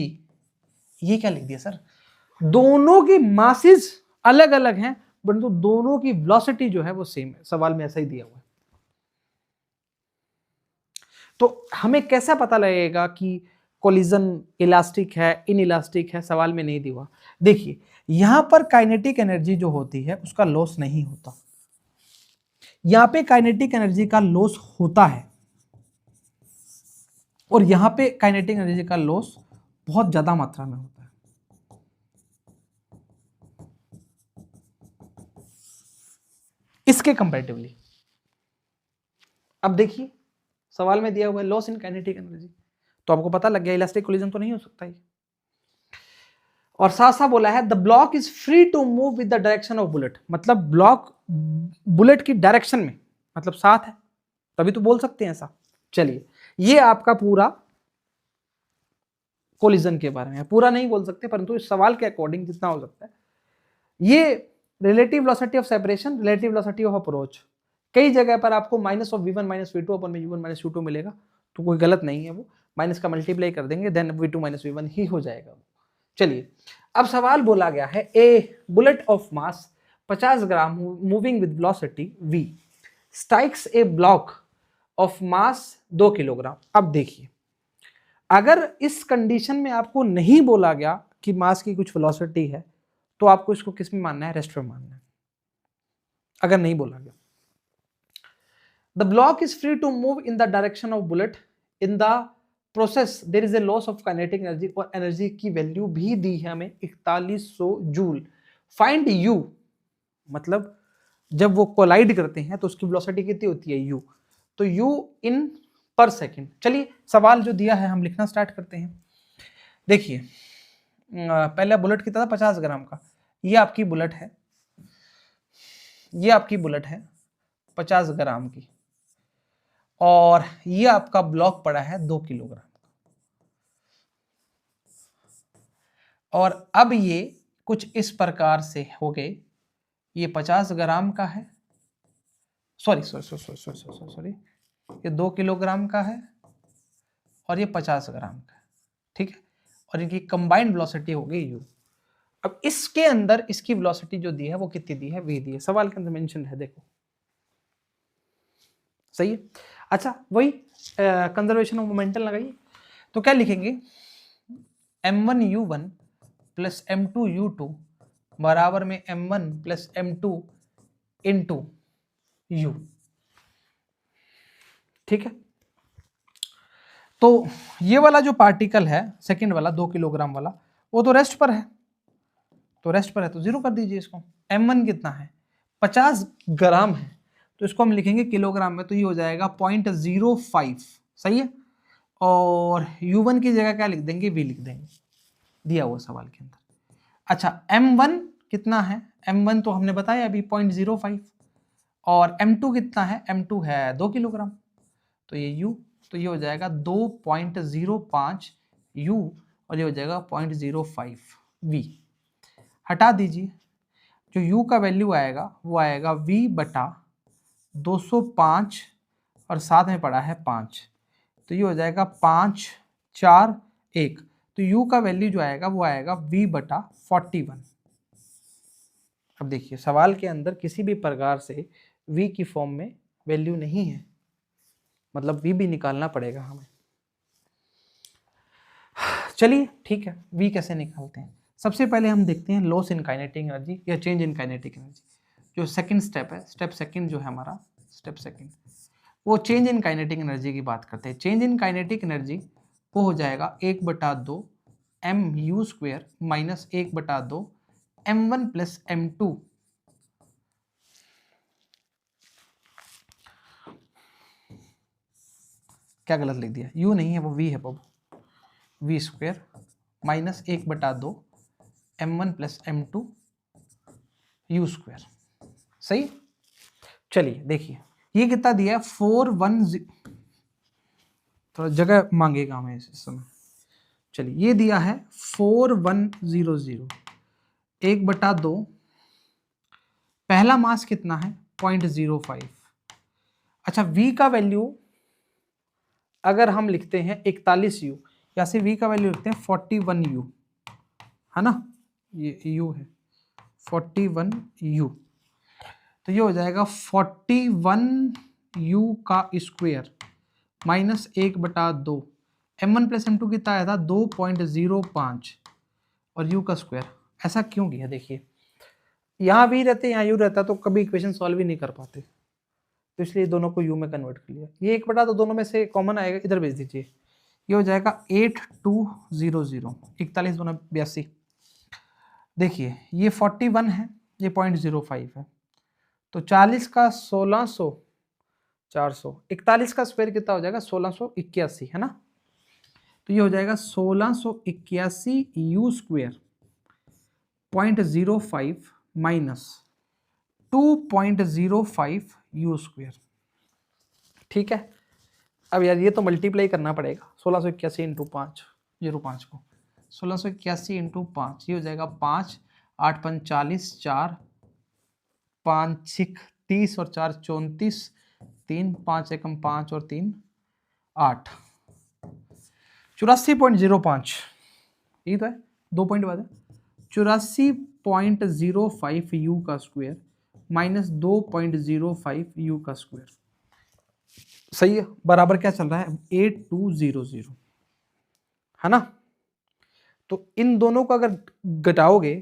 ये क्या लिख दिया सर? दोनों की मासेज अलग अलग हैं परंतु दोनों की वेलोसिटी जो है वो सेम है। सवाल में ऐसा ही दिया हुआ है। तो हमें कैसा पता लगेगा कि कोलिजन इलास्टिक है, इनइलास्टिक है? सवाल में नहीं दिया। देखिए यहां पर काइनेटिक एनर्जी जो होती है उसका लॉस नहीं होता, यहां पे काइनेटिक एनर्जी का लॉस होता है, और यहां पे काइनेटिक एनर्जी का लॉस बहुत ज्यादा मात्रा में होता है। इसके कंपैरेटिवली अब देखिए सवाल में दिया हुआ है लॉस इन काइनेटिक एनर्जी, तो आपको पता लग गया इलास्टिक कोलिजन तो नहीं हो सकता है। और साथ साथ बोला है the block is free to move with the direction of bullet, मतलब ब्लॉक बुलेट की डायरेक्शन में मतलब साथ है, तभी तो बोल सकते हैं ऐसा। चलिए ये आपका पूरा कोलिजन के बारे में, पूरा नहीं बोल सकते परंतु इस सवाल के अकॉर्डिंग जितना हो सकता है। ये relative velocity of separation, relative velocity of approach, कई जगह पर आपको minus of v1 minus v2 अपन में u1 माइनस u2 मिलेगा, तो कोई गलत नहीं है, वो माइनस का मल्टीप्लाई कर देंगे देन v2 माइनस v1 ही हो जाएगा। चलिए अब सवाल बोला गया है a bullet of mass 50 gram moving with velocity v strikes a block of mass 2 kilogram. अब देखिए अगर इस कंडीशन में आपको नहीं बोला गया कि मास की कुछ वेलोसिटी है तो आपको इसको किस में मानना है, रेस्ट में मानना है। अगर नहीं बोला गया the block is free to move in the direction of bullet in the process there is a loss of kinetic energy, और एनर्जी की वैल्यू भी दी है हमें 4100 जूल। फाइंड यू, मतलब जब वो कोलाइड करते हैं तो उसकी वेलोसिटी कितनी होती है u, तो u इन पर सेकेंड। चलिए सवाल जो दिया है हम लिखना स्टार्ट करते हैं। देखिए पहले बुलेट कितना था 50 ग्राम का, ये आपकी बुलेट है, ये आपकी बुलेट है 50 ग्राम की, और ये आपका ब्लॉक पड़ा है 2 किलोग्राम का, और अब ये कुछ इस प्रकार से हो गए, ये 50 ग्राम का है, सॉरी ये 2 किलोग्राम का है और ये 50 ग्राम का है, ठीक है, और इनकी कंबाइंड वेलोसिटी हो गई u। अब इसके अंदर इसकी वेलोसिटी जो दी है वो कितनी दी है, v दी है, सवाल के अंदर मेंशन है, देखो सही है। अच्छा वही कंजर्वेशन ऑफ मोमेंटम लगाइए, तो क्या लिखेंगे m1u1 प्लस m2u2 बराबर में m1 plus m2 into u, ठीक है। तो ये वाला जो पार्टिकल है सेकंड वाला 2 किलोग्राम वाला वो तो रेस्ट पर है, तो रेस्ट पर है तो जीरो कर दीजिए इसको। m1 कितना है 50 ग्राम है, तो इसको हम लिखेंगे किलोग्राम में, तो ये हो जाएगा 0.05, सही है। और u1 की जगह क्या लिख देंगे, v लिख देंगे, दिया हुआ सवाल के अंदर। अच्छा m1 कितना है, m1 तो हमने बताया अभी 0.05, और m2 कितना है, m2 है 2 किलोग्राम, तो ये u, तो ये हो जाएगा 2.05 u और ये हो जाएगा 0.05 v। हटा दीजिए, जो u का वैल्यू आएगा वो आएगा v बटा 205 और साथ में पड़ा है 5, तो ये हो जाएगा 5 4 1, तो u का वैल्यू जो आएगा वो आएगा v बटा 41। अब देखिए सवाल के अंदर किसी भी प्रकार से v की फॉर्म में वैल्यू नहीं है, मतलब v भी निकालना पड़ेगा हमें। चलिए ठीक है, v कैसे निकालते हैं, सबसे पहले हम देखते हैं लॉस इन काइनेटिक एनर्जी या चेंज इन काइनेटिक एनर्जी। जो सेकंड स्टेप है, स्टेप सेकंड जो है हमारा, स्टेप सेकंड वो चेंज इन काइनेटिक एनर्जी की बात करते हैं। चेंज इन काइनेटिक एनर्जी वो हो जाएगा 1/2 mu² minus 1/2 m1 plus m2 क्या गलत लिख दिया, u नहीं है वो v है बाबू, v² minus 1/2 m1 plus m2 u², सही। चलिए देखिए ये कितना दिया है 410, थोड़ा जगह मांगेगा हमें इस समय। चलिए ये दिया है 4100, 1/2, पहला मास कितना है 0.05। अच्छा v का वैल्यू अगर हम लिखते हैं 41u, या से v का वैल्यू लिखते हैं 41u, है ना, ये u है 41u, तो ये हो जाएगा 41u का square minus 1/2 m1 plus m2 कितना आया था 2.05 और u का स्क्वायर। ऐसा क्यों किया, देखिए यहाँ v रहते यहाँ u रहता तो कभी इक्वेशन सॉल्व ही नहीं कर पाते, तो इसलिए दोनों को u में कन्वर्ट कर लिया। ये 1/2 दोनों में से कॉमन आएगा, इधर भेज दीजिए, ये हो जाएगा 8200, 41 दूना 82। देखिए ये 41 है, ये 0.05 है, तो 40 का 1600, 400, 41 का स्क्वायर कितना हो जाएगा 1681 है ना। तो ये हो जाएगा 1681 you square 0.05 minus 2.05 you square. ठीक है, अब यार ये तो मल्टीप्लाई करना पड़ेगा, 1681 इंटू 5, 05 को 1681 इंटू 5, ये हो जाएगा 5, 8 5 40, 4 5 6 30 और 4 34, 3 5 एकम 5 और 3 8, 84.05, ये तो है 2 पॉइंट बाद है, 84.05 यू का स्क्वायर माइनस 2.05 यू का स्क्वायर, सही है, बराबर क्या चल रहा है 8200, है ना। तो इन दोनों को अगर घटाओगे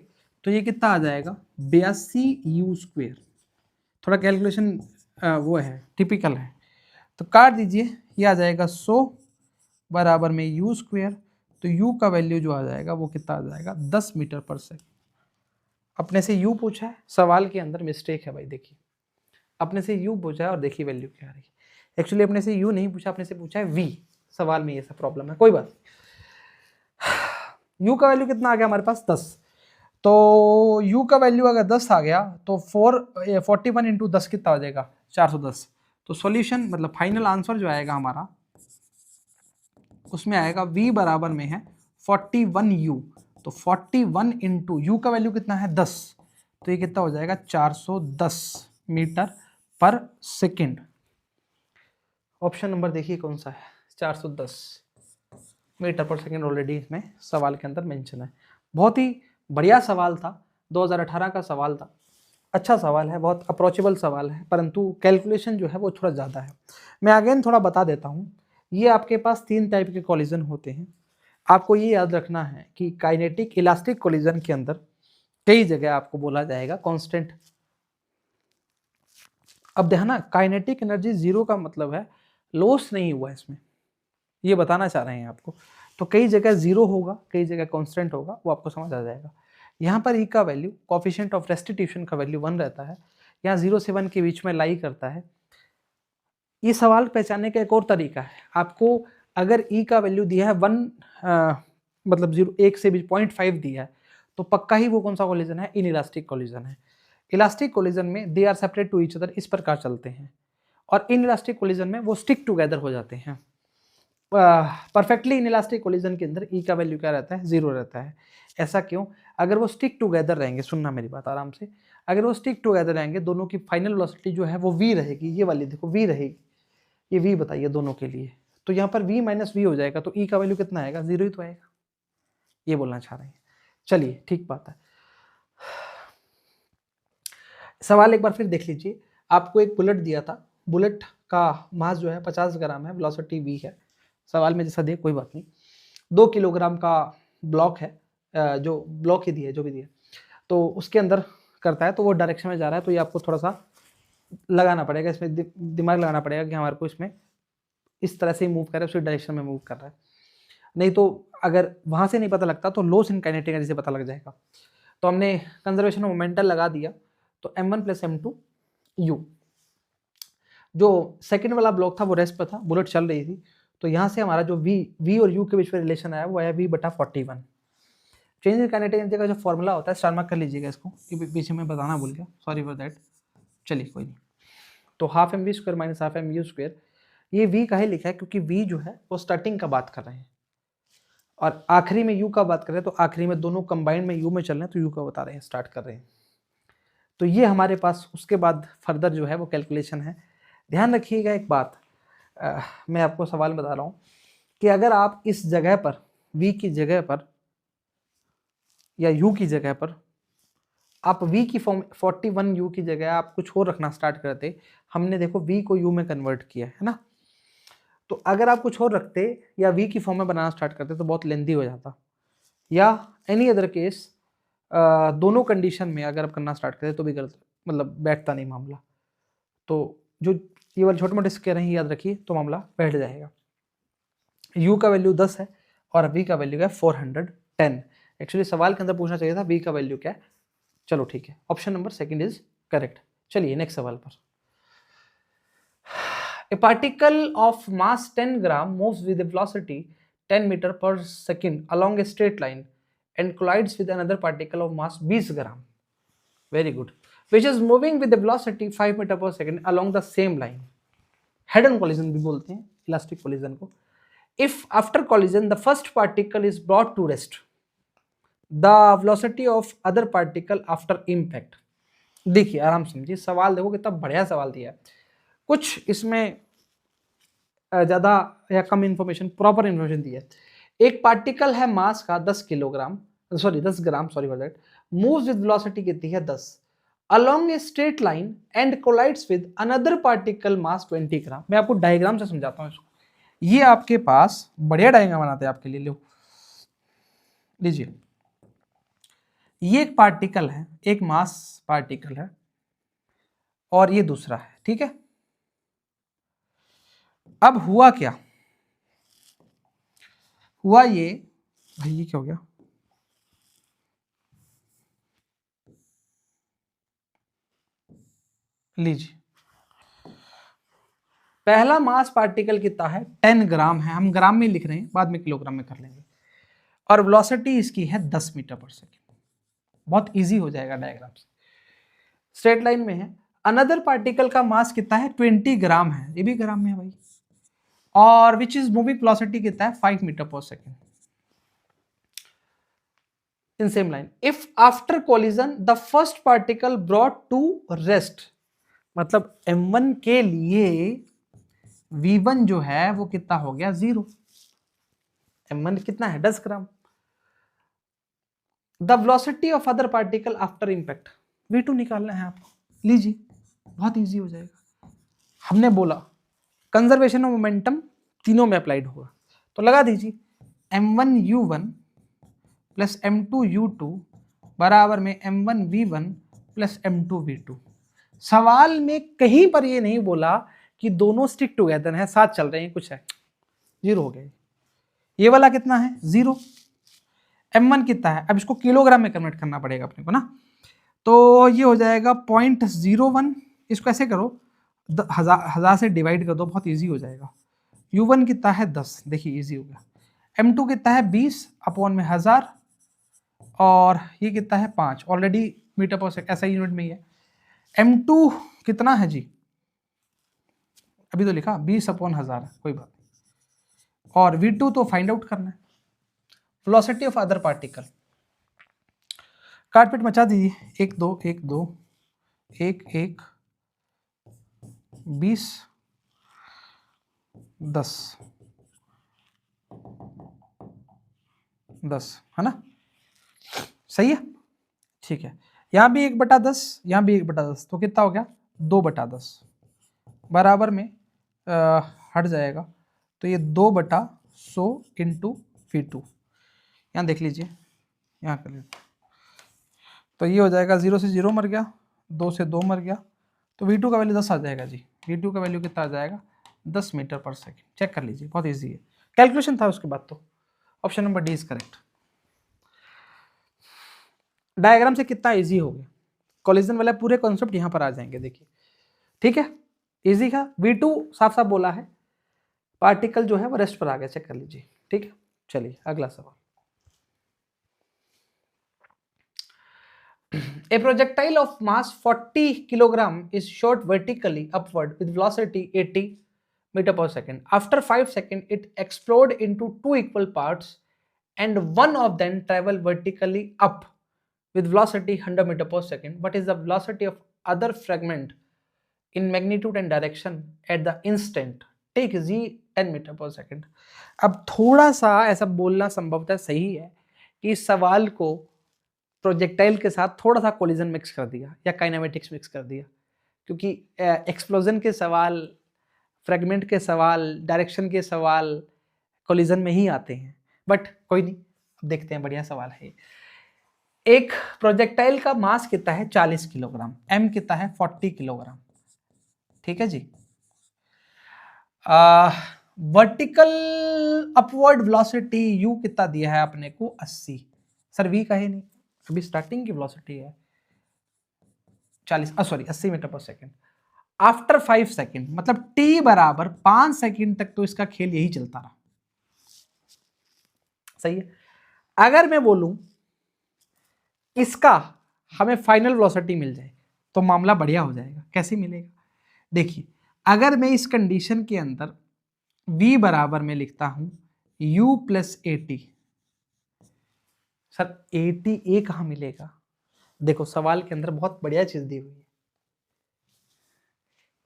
तो ये कितना आ जाएगा 82 यू स्क्वायर। थोड़ा कैलकुलेशन वो है, टिपिकल है, तो काट दीजिए, ये आ जाएगा 100 बराबर में यू स्क्वायर, तो यू का वैल्यू जो आ जाएगा वो कितना आ जाएगा 10 मीटर पर सेकंड। अपने से यू पूछा है, सवाल के अंदर मिस्टेक है भाई, देखिए अपने से यू पूछा है और देखिए वैल्यू क्या आ रही है। एक्चुअली अपने से यू नहीं पूछा, अपने से पूछा है वी, सवाल में ये सब प्रॉब्लम है, कोई बात नहीं। यू का वैल्यू कितना आ गया हमारे पास 10, तो यू का वैल्यू अगर 10 आ गया तो 41 इंटू 10 कितना हो जाएगा 410। तो सॉल्यूशन मतलब फाइनल आंसर जो आएगा हमारा उसमें आएगा v बराबर में है 41 u, तो 41 इंटू यू का वैल्यू कितना है 10, तो ये कितना हो जाएगा 410 मीटर पर सेकंड। ऑप्शन नंबर देखिए कौन सा है, 410 मीटर पर सेकंड ऑलरेडी इसमें सवाल के अंदर मेंशन है। बहुत ही बढ़िया सवाल था, 2018 का सवाल था, अच्छा सवाल है, बहुत अप्रोचेबल सवाल है, परंतु कैलकुलेशन जो है वो थोड़ा ज़्यादा है। मैं अगेन थोड़ा बता देता हूँ, ये आपके पास 3 टाइप के कोलिजन होते हैं। आपको ये याद रखना है कि काइनेटिक इलास्टिक कोलिजन के अंदर कई जगह आपको बोला जाएगा कांस्टेंट। अब देखना, काइनेटिक एनर्जी जीरो का मतलब है लॉस नहीं हुआ इसमें, ये बताना चाह रहे हैं आपको। तो कई जगह जीरो होगा, कई जगह कांस्टेंट होगा, वो आपको समझ आ जाएगा। यहाँ पर ई का वैल्यू, कोफिशिएंट ऑफ रेस्टिट्यूशन का वैल्यू 1 रहता है, यहाँ 0 से 1 के बीच में लाई करता है। ये सवाल पहचानने का एक और तरीका है, आपको अगर ई का वैल्यू दिया है 1 मतलब 1 से भी 0.5 दिया है, तो पक्का ही वो कौन सा कोलिजन है, इनइलास्टिक कोलिजन है। इलास्टिक कोलिजन में they are separate to each other, इस प्रकार चलते हैं, और इनइलास्टिक कोलिजन में वो स्टिक टुगेदर हो जाते हैं। परफेक्टली इनइलास्टिक कोलिजन के अंदर ई का वैल्यू क्या रहता है 0 रहता है। ऐसा क्यों, अगर वो स्टिक टुगेदर रहेंगे, सुनना मेरी बात आराम से, अगर वो स्टिक टुगेदर रहेंगे, दोनों की फाइनल वेलोसिटी जो है वो v रहेगी, ये वाली देखो v रहेगी, ये v बताइए दोनों के लिए, तो यहाँ पर v माइनस वी हो जाएगा, तो ई का वैल्यू कितना आएगा 0 ही तो आएगा, ये बोलना चाह रहे हैं। चलिए ठीक बात है। सवाल एक बार फिर देख लीजिए, आपको एक बुलेट दिया था, बुलेट का मास जो है 50 ग्राम है, वेलोसिटी v है, सवाल में जैसा दिया कोई बात नहीं, 2 किलोग्राम का ब्लॉक है, जो ब्लॉक ही दिया जो भी दिया, तो उसके अंदर करता है, तो वो डायरेक्शन में जा रहा है, तो ये आपको थोड़ा सा लगाना पड़ेगा, इसमें दिमाग लगाना पड़ेगा कि हमारे को इसमें इस तरह से ही मूव कर रहा है, उसी डायरेक्शन में मूव कर रहा है, नहीं तो अगर वहाँ से नहीं पता लगता तो लॉस इन काइनेटिक एनर्जी से पता लग जाएगा। तो हमने कंजर्वेशन ऑफ मोमेंटम लगा दिया, तो m1 प्लस m2 u, जो सेकंड वाला ब्लॉक था वो रेस्ट पर था, बुलेट चल रही थी, तो यहाँ से हमारा जो v और u के बीच में रिलेशन आया वो आया v/41। Change in kinetic energy का जो फॉर्मूला होता है, स्टार मार्क कर लीजिएगा इसको, पीछे में बताना भूल गया, सॉरी फॉर दैट। चलिए कोई नहीं, तो half m v square minus half m u square, ये v काहे लिखा है, क्योंकि v जो है वो स्टार्टिंग का बात कर रहे हैं और आखिरी में u का बात कर रहे हैं, तो आखिरी में दोनों कंबाइंड में u में चल रहे हैं, तो u का बता रहे हैं, स्टार्ट कर रहे हैं। तो ये हमारे पास उसके बाद फर्दर जो है वो कैलकुलेशन है। ध्यान रखिएगा एक बात, मैं आपको सवाल बता रहा हूँ कि अगर आप इस जगह पर v की जगह पर या u की जगह पर आप v की फॉर्म 41 u की जगह आप कुछ और रखना स्टार्ट करते, हमने देखो v को u में कन्वर्ट किया है ना, तो अगर आप कुछ और रखते या v की फॉर्म में बनाना स्टार्ट करते तो बहुत लेंदी हो जाता, या एनी अदर केस दोनों कंडीशन में अगर आप करना स्टार्ट करते तो भी गलत, मतलब बैठता नहीं मामला। तो जो ये वाले छोटे मोटे स्क्वायर हैं याद रखिए, तो मामला बैठ जाएगा। u का वैल्यू 10 है और v का वैल्यू है 410। एक्चुअली सवाल के अंदर पूछना चाहिए था v का वैल्यू क्या है। चलो ठीक है, option number second is correct. चलिए नेक्स्ट सवाल पर। A particle of mass 10 gram moves with a velocity 10 meter per second along a straight line and collides with another particle of mass 20 gram. Very good. Which is moving with a velocity 5 meter per second along the same line. Head-on collision भी बोलते हैं elastic collision को। If after collision the first particle is brought to rest, the velocity of other particle after impact. देखिए आराम समझिए सवाल, देखो कितना बढ़िया सवाल दिया है। कुछ इसमें ज़्यादा या कम इन्फॉर्मेशन, प्रॉपर इन्फॉर्मेशन दी है। एक पार्टिकल है मास का 10 kilogram, sorry 10 gram, sorry for that, moves with velocity कितनी है 10 along a straight line and collides with another particle mass 20 gram. मैं आपको डायग्राम से समझाता हूँ इसको। ये आपके पास बढ़िया डायग्राम बनाते हैं आपके लिए, लो लीजिए। ये एक पार्टिकल है, एक मास पार्टिकल है और ये दूसरा है, ठीक है। अब हुआ क्या, हुआ ये, भाई ये क्या हो गया, लीजिए पहला मास पार्टिकल कितना है 10 ग्राम है, हम ग्राम में लिख रहे हैं, बाद में किलोग्राम में कर लेंगे, और वेलोसिटी इसकी है 10 मीटर पर सेकेंड। बहुत इजी हो जाएगा डायग्राम से, स्ट्रेट लाइन में है। अनदर पार्टिकल का मास कितना है 20 ग्राम है, ये भी ग्राम में है भाई, और विच इज मूविंग वेलोसिटी कितना है 5 meter per second in same line. If after collision the first particle brought to rest, मतलब m1 के लिए v1 जो है वो कितना हो गया 0, m1 कितना है 10 gram. The velocity of other particle after impact, v2 निकालना है आपको, लीजिए बहुत इजी हो जाएगा। हमने बोला कंजर्वेशन ऑफ मोमेंटम तीनों में अप्लाइड होगा, तो लगा दीजिए m1u1 प्लस m2u2 बराबर में m1v1 प्लस m2v2। सवाल में कहीं पर ये नहीं बोला कि दोनों स्टिक टुगेदर हैं, साथ चल रहे हैं, कुछ है, 0 हो गया। ये वाला कितना है 0, m1 कितना है, अब इसको किलोग्राम में कन्वर्ट करना पड़ेगा अपने को ना, तो ये हो जाएगा 0.01, इसको ऐसे करो 1000 से डिवाइड कर दो, बहुत इजी हो जाएगा। u1 कितना है 10, देखिए इजी हो गया। m2 कितना है 20 अपॉन में 1000, और ये कितना है 5, ऑलरेडी मीटर पर सेकंड ऐसा यूनिट में ही है। m2 कितना है जी, अभी तो लिखा 20 अपॉन 1000, कोई बात नहीं, और v2 तो फाइंड आउट करना है। वेलोसिटी ऑफ अदर पार्टिकल, काट पीट मचा दीजिए, 1 2 1 2 1 1 20 10 10 है ना, सही है, ठीक है। यहाँ भी 1/10, यहाँ भी 1/10, तो कितना हो गया 2/10 बराबर में हट जाएगा, तो ये 2/100 इंटू v2, यहाँ देख लीजिए, यहाँ कर लीजिए, तो ये हो जाएगा 0 से 0 मर गया, 2 से 2 मर गया, तो v2 का वैल्यू 10 आ जाएगा जी। v2 का वैल्यू कितना आ जाएगा 10 मीटर पर सेकेंड। चेक कर लीजिए, बहुत इजी है, कैलकुलेशन था उसके बाद, तो option number D is correct. Diagram से कितना इजी हो गया, कोलिजन वाला पूरे कॉन्सेप्ट यहाँ पर आ जाएंगे, देखिए ठीक है, इजी का। v2 साफ साफ बोला है, पार्टिकल जो है वो रेस्ट पर आ गया, चेक कर लीजिए, ठीक है। चलिए अगला सवाल। A projectile of mass 40 kilogram is shot vertically upward with velocity 80 meter per second. After 5 seconds, it explodes into 2 equal parts, and one of them travel vertically up with velocity 100 meter per second. What is the velocity of other fragment in magnitude and direction at the instant? Take z 10 meter per second. अब थोड़ा सा ऐसा बोलना संभवतः सही है कि इस सवाल को प्रोजेक्टाइल के साथ थोड़ा सा कोलिजन मिक्स कर दिया या काइनेमेटिक्स मिक्स कर दिया, क्योंकि एक्सप्लोजन के सवाल, फ्रेगमेंट के सवाल, डायरेक्शन के सवाल कोलिजन में ही आते हैं, बट कोई नहीं, अब देखते हैं, बढ़िया सवाल है। एक प्रोजेक्टाइल का मास कितना है 40 किलोग्राम, m कितना है 40 किलोग्राम, ठीक है जी। वर्टिकल अपवर्ड वेलोसिटी u कितना दिया है अपने को 80। सर v का ही नहीं, अभी स्टार्टिंग की वेलोसिटी है 80 metre per second. After 5 second मतलब t बराबर 5 सेकेंड तक तो इसका खेल यही चलता रहा। सही है। अगर मैं बोलूं इसका हमें फाइनल वेलोसिटी मिल जाए तो मामला बढ़िया हो जाएगा। कैसे मिलेगा? देखिए, अगर मैं इस कंडीशन के अंदर v बराबर में लिखता हूं u plus AT, sir AT ए कहां मिलेगा? देखो सवाल के अंदर बहुत बढ़िया चीज दी हुई है,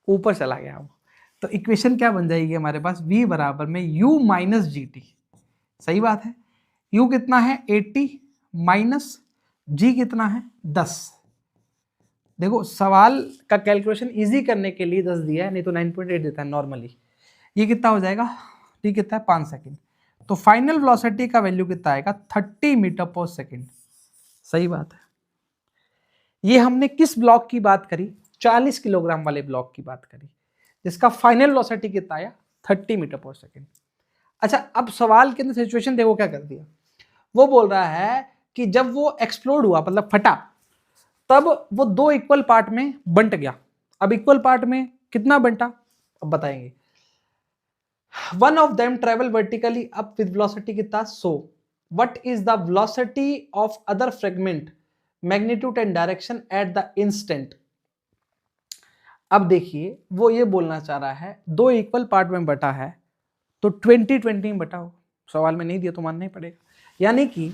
ऊपर चला गया वो, तो इक्वेशन क्या बन जाएगी हमारे पास? v बराबर में u माइनस जी टी। सही बात है। u कितना है 80 माइनस g कितना है 10। देखो सवाल का कैलकुलेशन इजी करने के लिए 10 दिया है, नहीं तो 9.8 देता है नॉर्मली। ये कितना हो जाएगा? t कितना है 5 सेकेंड, तो फाइनल वेलोसिटी का वैल्यू कितना आएगा? 30 मीटर पर सेकेंड। सही बात है। ये हमने किस ब्लॉक की बात करी? 40 किलोग्राम वाले ब्लॉक की बात करी, जिसका फाइनल वेलोसिटी कितना आया? 30 मीटर पर सेकेंड। अच्छा, अब सवाल के अंदर सिचुएशन देखो क्या कर दिया। वो बोल रहा है कि जब वो एक्सप्लोड हुआ मतलब फटा, तब वो दो इक्वल पार्ट में बंट गया। अब इक्वल पार्ट में कितना बंटा अब बताएंगे। One of them travel vertically up with velocity कितना? So what is the velocity of other fragment, magnitude and direction at the instant. अब देखिए वो ये बोलना चाह रहा है दो इक्वल पार्ट में बटा है तो 20-20 में बटा हो। सवाल में नहीं दिया तो मानना ही पड़ेगा, यानी कि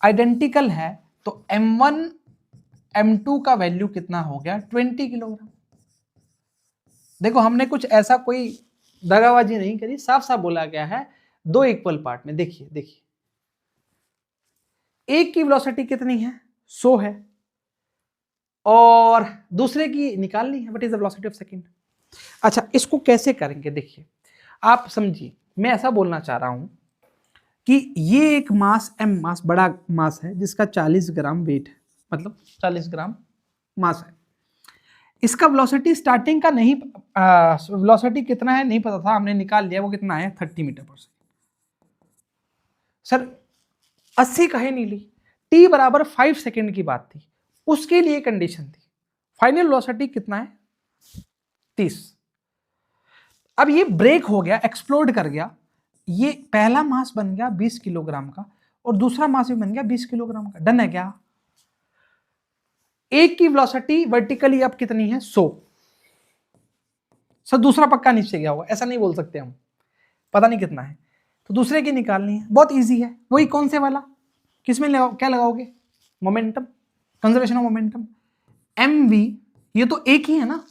आइडेंटिकल है तो m1 m2 का वैल्यू कितना हो गया? 20 किलोग्राम। देखो हमने कुछ ऐसा कोई दगाबाजी नहीं करी, साफ साफ बोला गया है दो इक्वल पार्ट में। देखिए देखिए, एक की वेलोसिटी कितनी है? 100 है, और दूसरे की निकालनी है, what is the velocity of second. अच्छा, इसको कैसे करेंगे? देखिए आप समझिए, मैं ऐसा बोलना चाह रहा हूं कि ये एक मास m मास बड़ा मास है जिसका 40 ग्राम वेट है, मतलब 40 ग्राम मास है। इसका वेलोसिटी स्टार्टिंग का नहीं, वेलोसिटी कितना है नहीं पता था, हमने निकाल लिया। वो कितना है? 30 मीटर पर सेकेंड। सर 80 कहे नहीं ली, t बराबर 5 सेकेंड की बात थी, उसके लिए कंडीशन थी। फाइनल वेलोसिटी कितना है? 30। अब ये ब्रेक हो गया, एक्सप्लोड कर गया, ये पहला मास बन गया 20 किलोग्राम का और दूसरा मास भी बन गया 20 किलोग्राम का। डन है क्या? एक की वेलोसिटी वर्टिकली अब कितनी है? 100। सर दूसरा पक्का नीचे गया होगा, ऐसा नहीं बोल सकते हम, पता नहीं कितना है, तो दूसरे की निकालनी है। बहुत इजी है। वही कौन से वाला, किसमें क्या लगाओगे? Momentum, conservation of momentum. mv, ये तो एक ही है ना,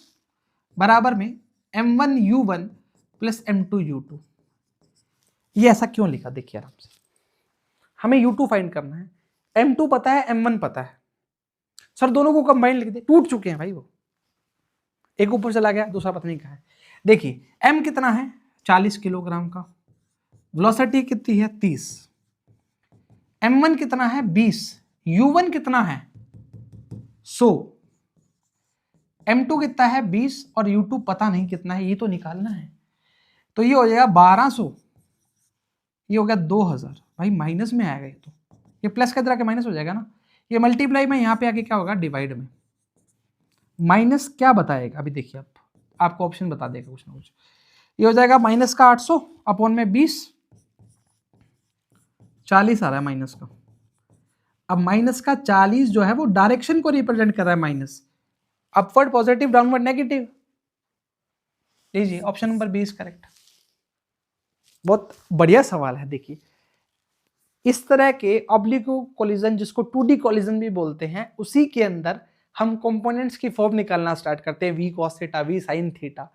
बराबर में m1 u1 plus m2 u2। ये ऐसा क्यों लिखा? देखिए आराम से, हमें u2 फाइंड करना है, m2 पता है, m1 पता है। सर दोनों को कंबाइन लिख दे, टूट चुके हैं भाई वो, एक ऊपर चला गया दूसरा पता नहीं कहाँ है। देखिए m कितना है? 40 किलोग्राम का, वेलोसिटी कितनी है? 30। m1 कितना है? 20। u1 कितना है? 100। m2 कितना है? 20 और u2 पता नहीं कितना है, ये तो निकालना है। तो ये हो जाएगा 1200, ये हो गया 2000। भाई माइनस में आएगा ये, तो ये प्लस का तरह के माइनस हो जाएगा ना, ये मल्टीप्लाई में यहाँ पे आके क्या होगा? डिवाइड में। माइनस क्या बताएगा? अभी देखिए आपको ऑप्शन बता देगा कुछ ना कुछ। ये हो जाएगा माइनस का 800 अपॉन में 20, 40 आ रहा है माइनस का। अब माइनस का 40 जो है वो डायरेक्शन को रिप्रेजेंट कर रहा है, minus upward positive, downward negative. लीजिए ऑप्शन नंबर 20 करेक्ट। बहुत बढ़िया सवाल है। देखिए इस तरह के ऑब्लिक्व कोलिजन, जिसको 2D कोलिजन भी बोलते हैं, उसी के अंदर हम कंपोनेंट्स की फॉर्म निकालना स्टार्ट करते हैं, v cos theta, v sine theta,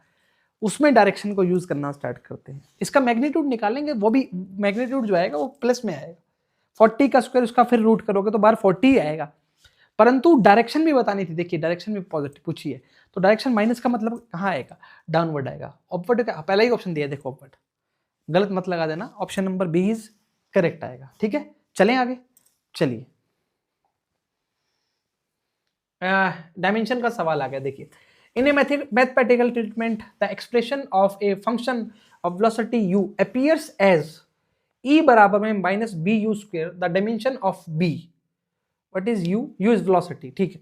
उसमें डायरेक्शन को यूज करना स्टार्ट करते हैं। इसका मैग्नीट्यूड निकालेंगे, वो भी मैग्नीट्यूड जो आएगा वो प्लस में आएगा। 40 का स्क्वायर उसका फिर रूट करोगे तो बाहर 40 आएगा, परंतु डायरेक्शन भी बतानी थी। देखिए डायरेक्शन भी पॉजिटिव पूछी है, तो डायरेक्शन माइनस का मतलब कहाँ आएगा? डाउनवर्ड आएगा। अपवर्ड का पहला ही ऑप्शन दिया, देखो अपवर्ड, गलत मत लगा देना, ऑप्शन नंबर 20 करेक्ट आएगा। ठीक है, चलें आगे। चलिए डायमेंशन का सवाल आ गया। देखिए In a mathematical treatment, the expression of a function of velocity u appears as e बराबर में minus b u square, the dimension of b. What is u? U is velocity. ठीक है,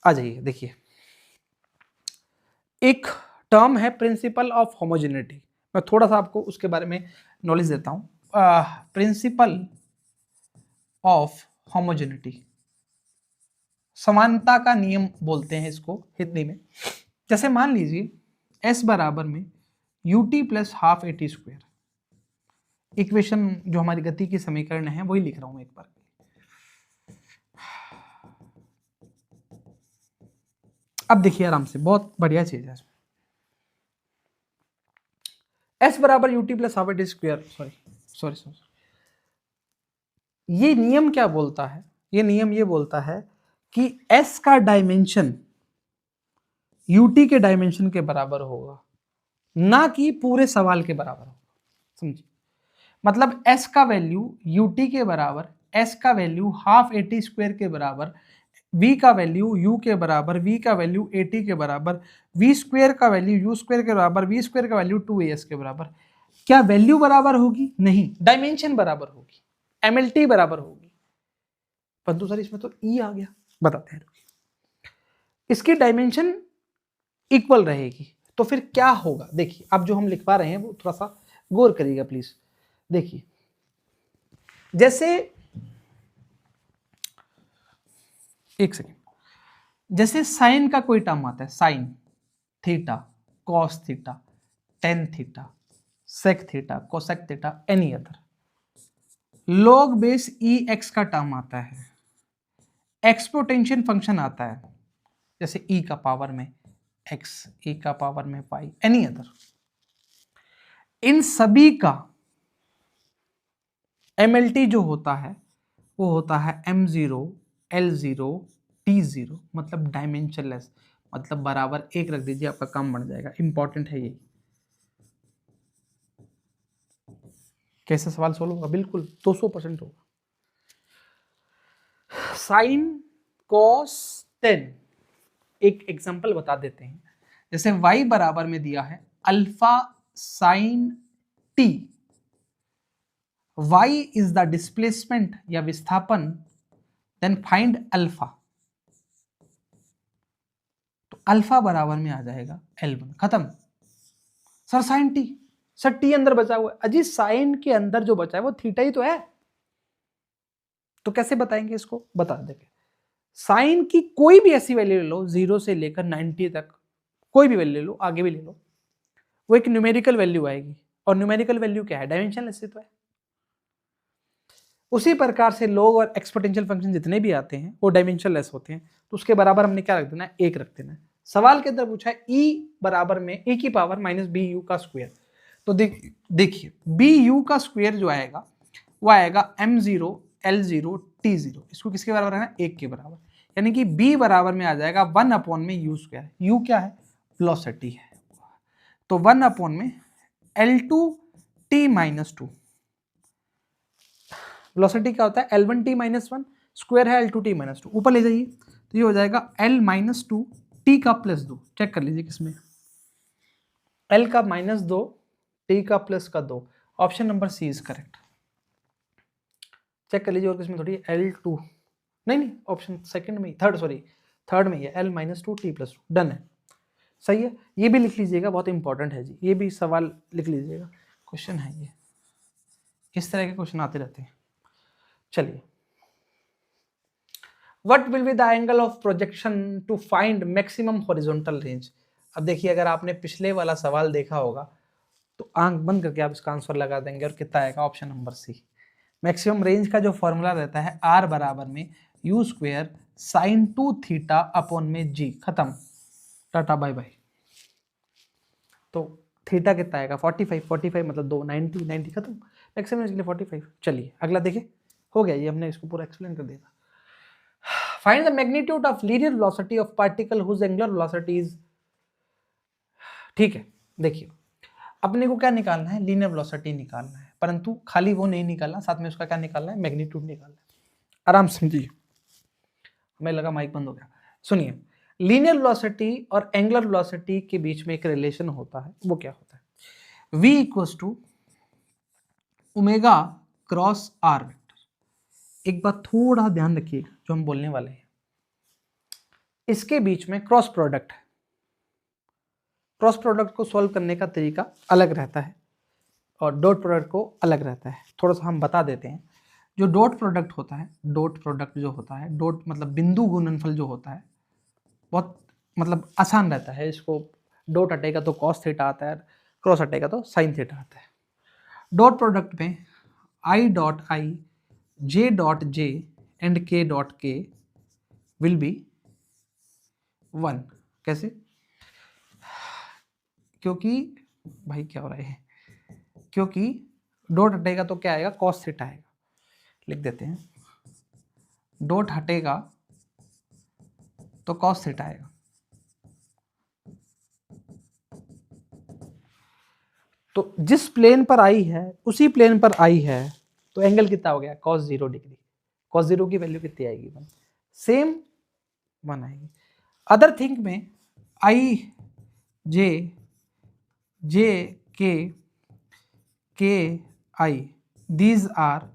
आ जाइए देखिए, एक टर्म है प्रिंसिपल ऑफ होमोजेनिटी. मैं थोड़ा सा आपको उसके बारे में नॉलेज देता हूं. प्रिंसिपल ऑफ होमोजेनिटी, समानता का नियम बोलते हैं इसको हिंदी में. जैसे मान लीजिए s बराबर में ut plus half A T square. Equation जो हमारी गति की समीकरण है वही लिख रहा हूं एक बार. अब देखिए आराम से, बहुत बढ़िया चीज है. s बराबर ut plus half A T square. Sorry, ये नियम क्या बोलता है? ये नियम ये बोलता है कि s का डायमेंशन ut के डायमेंशन के बराबर होगा, ना कि पूरे सवाल के बराबर होगा. समझिए, मतलब s का वैल्यू ut के बराबर, s का value half A T square के बराबर, v का वैल्यू u के बराबर, v का वैल्यू at के बराबर, v स्क्वेयर का वैल्यू u स्क्वेयर के बराबर, v स्क्वेयर का वैल्यू 2as के बराबर. क्या वैल्यू बराबर होगी? नहीं, डायमेंशन बराबर होगी, mlt बराबर होगी. परंतु सर इसमें तो e आ गया. बताते हैं, इसकी डायमेंशन इक्वल रहेगी तो फिर क्या होगा? देखिए, अब जो हम लिखवा रहे हैं वो थोड़ा सा गौर करिएगा प्लीज. देखिए, जैसे एक सेकेंड, जैसे साइन का कोई टर्म आता है, sine theta, cos theta, tan theta, sec theta, cosec theta, any other. Log base e x का टर्म आता है, एक्सपोटेंशियल फंक्शन आता है, जैसे ई का पावर में x, e का पावर में पाई, एनी अदर. इन सभी का MLT जो होता है वो होता है m0, L0, T0, मतलब डायमेंशनलेस, मतलब बराबर एक रख दीजिए, आपका काम बन जाएगा. इंपॉर्टेंट है ये. कैसे सवाल सोल्व होगा? बिल्कुल 200% होगा. साइन, कॉस, टेन, एक एग्जांपल बता देते हैं. जैसे y बराबर में दिया है alpha sine t, y is the displacement या विस्थापन, देन फाइंड अल्फा. तो अल्फा बराबर में आ जाएगा L1. खत्म. Sir sine t, sir t अंदर बचा हुआ है. अजी साइन के अंदर जो बचा है वो थीटा ही तो है, तो कैसे बताएंगे इसको? बता देंगे. साइन की कोई भी ऐसी वैल्यू ले लो, 0 से लेकर 90 तक, कोई भी वैल्यू ले लो, आगे भी ले लो, वो एक न्यूमेरिकल वैल्यू आएगी. और न्यूमेरिकल वैल्यू क्या है? डायमेंशनलेस तो है. उसी प्रकार से लॉग और एक्सपोनेंशियल फंक्शन जितने भी आते हैं वो डायमेंशनलेस होते हैं. तो उसके बराबर हमने क्या रख देना है? 1 रख देना है. सवाल के अंदर पूछा है e बराबर में e की पावर माइनस बी यू का स्क्वायर. तो देखिए, बी यू का स्क्वायर जो आएगा वो आएगा m0, L0, T0. इसको किसके बराबर है? 1 के बराबर. यानी कि b बराबर में आ जाएगा 1 अपॉन में u स्क्वायर. u क्या है? वेलोसिटी है. तो 1 अपॉन में L2 t माइनस 2. वेलोसिटी क्या होता है? L1 t माइनस 1, स्क्वायर है L2 t माइनस 2. ऊपर ले जाइए तो ये हो जाएगा L माइनस 2 t का प्लस 2. चेक कर लीजिए किसमें, L का माइनस 2, t का प्लस का 2. Option number C is correct. Check कर लीजिए और किसमें थोड़ी L2, नहीं ऑप्शन सेकंड में, थर्ड में है L minus 2 t plus 2. Done है, सही है. ये भी लिख लीजिएगा, बहुत इंपॉर्टेंट है जी. ये भी सवाल लिख लीजिएगा, क्वेश्चन है ये. इस तरह के क्वेश्चन आते रहते हैं. चलिए, what will be the angle of projection to find maximum horizontal range. अब देखिए, अगर आपने पिछले वाला सवाल देखा होगा तो आंख बंद करके आप इसका आंसर लगा देंगे और कितना आएगा? Option number C. Maximum range का जो फॉर्मूला रहता है r बराबर में u square sine 2 theta upon में g. खत्म, टाटा बाय बाय. तो थीटा कितना आएगा? 45 मतलब 2, 90 खत्म. मैक्सिमम रेंज के लिए 45. चलिए अगला देखिए, हो गया ये, हमने इसको पूरा एक्सप्लेन कर दिया था. Find the magnitude of linear velocity of particle whose angular velocity is. ठीक है, देखिए अपने को क्या निकालना है? लीनियर वेलोसिटी निकालना है, परंतु खाली वो नहीं निकालना, साथ में उसका क्या निकालना है? मैग्नीट्यूड निकालना है. आराम समझिए, हमें लगा माइक बंद हो गया. सुनिए, लीनियर वेलोसिटी और एंगुलर वेलोसिटी के बीच में एक रिलेशन होता है, वो क्या होता है? v equals to omega cross r vector. एक बात थोड़ा ध्यान रखिएगा जो हम बोलने वाले हैं, इसके बीच में क्रॉस प्रोडक्ट है। क्रॉस प्रोडक्ट को सॉल्व करने का तरीका अलग रहता है और डॉट प्रोडक्ट को अलग रहता है। थोड़ा सा हम बता देते हैं। जो डॉट प्रोडक्ट होता है, डॉट प्रोडक्ट जो होता है, डॉट मतलब बिंदु गुणनफल जो होता है, बहुत मतलब आसान रहता है। इसको डॉट हटेगा तो कॉस थीटा आता है, क्रॉस हटेगा तो साइन थीटा आता है। डॉट प्रोडक्ट में I dot I, J dot J and के डॉट के विल बी 1। कैसे? क्योंकि भाई क्या हो रहा है, क्योंकि डॉट हटेगा तो क्या आएगा, कॉस थीटा आएगा। लिख देते हैं, डॉट हटेगा तो कॉस थीटा आएगा। तो जिस प्लेन पर आई है उसी प्लेन पर आई है, तो एंगल कितना हो गया, cos 0 डिग्री। cos 0 की वैल्यू कितनी आएगी, 1। सेम 1 आएगी। अदर थिंग में आई जे जे के आई दीज आर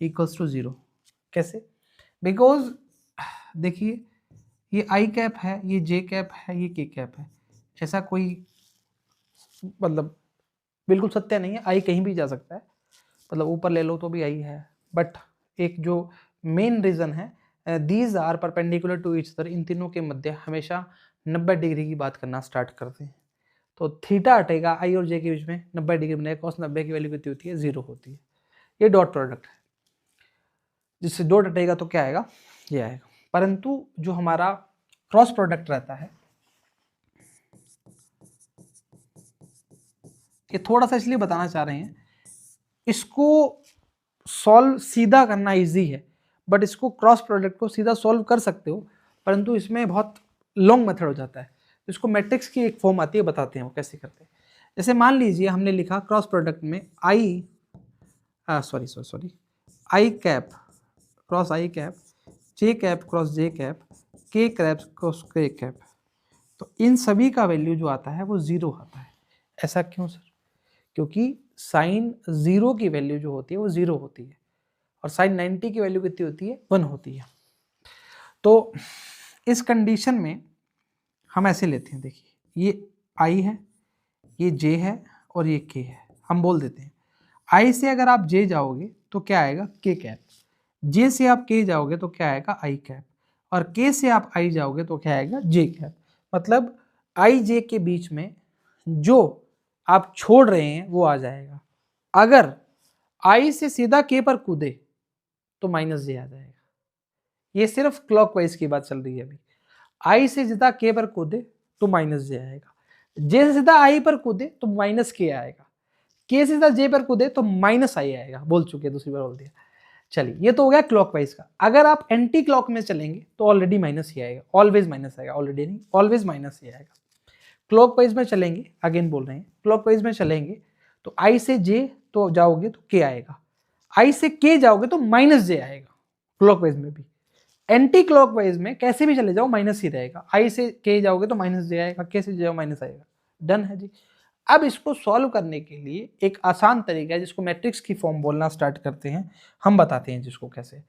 इक्वल्स टू 0। कैसे? बिकॉज देखिए, ये आई कैप है, ये जे कैप है, ये के कैप है। ऐसा कोई मतलब बिल्कुल सत्य नहीं है, आई कहीं भी जा सकता है, मतलब ऊपर ले लो तो भी आई है। बट एक जो मेन रीजन है, these are perpendicular to each other, इन तीनों के मध्य हमेशा 90 डिग्री की बात करना स्टार्ट करते हैं। तो थीटा हटेगा आई और जे के बीच में 90 डिग्री बनेगा, कॉस 90 की वैल्यू कितनी होती है, 0 होती है। ये डॉट प्रोडक्ट है। जिससे डॉट हटेगा तो क्या आएगा, ये आएगा। परंतु जो हमारा क्रॉस प्रोडक्ट रहता है, ये थोड़ा सा इसलिए बताना चाह रहे हैं, इसको सॉल्व सीधा करना इजी है, बट इसको क्रॉस प्रोडक्ट को सीधा सॉल्व कर सकते हो, परंतु इसमें बहुत लॉन्ग मेथड हो जाता है। इसको मैट्रिक्स की एक फॉर्म आती है, बताते हैं वो कैसे करते हैं। जैसे मान लीजिए हमने लिखा क्रॉस प्रोडक्ट में आई sorry I cap cross I cap, J cap cross J cap, के कैप क्रॉस के कैप, तो इन सभी का वैल्यू जो आता है वो 0 आता है। ऐसा क्यों सर? क्योंकि साइन 0 की वैल्यू जो होती है वो 0 होती है और साइन 90 की वैल्यू कितनी होती है, 1 होती है। तो इस कंडीशन में हम ऐसे लेते हैं, देखिए ये आई है, ये जे है और ये के है। हम बोल देते हैं आई से अगर आप जे जाओगे तो क्या आएगा, के कैप। जे से आप के जाओगे तो क्या आएगा, आई कैप। और के से आप आई जाओगे तो क्या आएगा, जे कैप। मतलब आई जे के बीच में जो आप छोड़ रहे हैं वो आ जाएगा। अगर आई से सीधा के पर कूदे तो माइनस जे आ जाएगा। ये सिर्फ क्लॉकवाइज की बात चल रही है अभी। आई से सीधा के पर कूदे तो माइनस जे आएगा, जे से सीधा आई पर कूदे तो माइनस के आएगा, के से सीधा जे पर कूदे तो माइनस आई आएगा। बोल चुके, दूसरी बार बोल दिया। चलिए, ये तो हो गया क्लॉकवाइज का। अगर आप एंटी क्लॉक में चलेंगे तो ऑलरेडी माइनस ही आएगा, ऑलवेज माइनस आएगा, ऑलरेडी नहीं, ऑलवेज माइनस ही आएगा। क्लॉकवाइज में चलेंगे, अगेन बोल रहे हैं, क्लॉकवाइज में चलेंगे तो आई से जे तो जाओगे तो के आएगा, आई से के जाओगे तो माइनस जे आएगा। क्लॉकवाइज में भी, एंटी क्लॉकवाइज में कैसे भी चले जाओ माइनस ही रहेगा। आई से के जाओगे तो माइनस जे आएगा, के से जाओ माइनस आएगा। डन है जी। अब इसको सॉल्व करने के लिए एक आसान तरीका है जिसको मैट्रिक्स की फॉर्म बोलना स्टार्ट करते हैं, हम बताते हैं जिसको कैसे।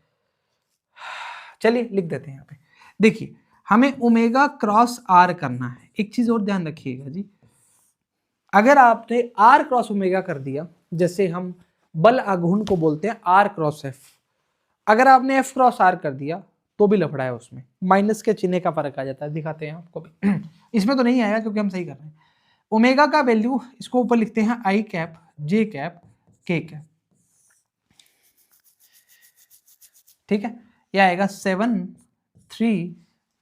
चलिए लिख देते हैं यहाँ पे। देखिए, हमें ओमेगा क्रॉस आर करना है। एक चीज और ध्यान रखिएगा जी, अगर आपने आर क्रॉस ओमेगा कर दिया, जैसे हम बल आघूर्ण को बोलते हैं आर क्रॉस एफ, अगर आपने एफ क्रॉस आर कर दिया तो भी लफड़ा है, उसमें माइनस के चिन्ह का फर्क आ जाता है। दिखाते हैं आपको भी इसमें तो नहीं आएगा क्योंकि हम सही कर रहे हैं। ओमेगा का वैल्यू इसको ऊपर लिखते हैं आई कैप, जे कैप, के कैप, ठीक है। यह आएगा 7, 3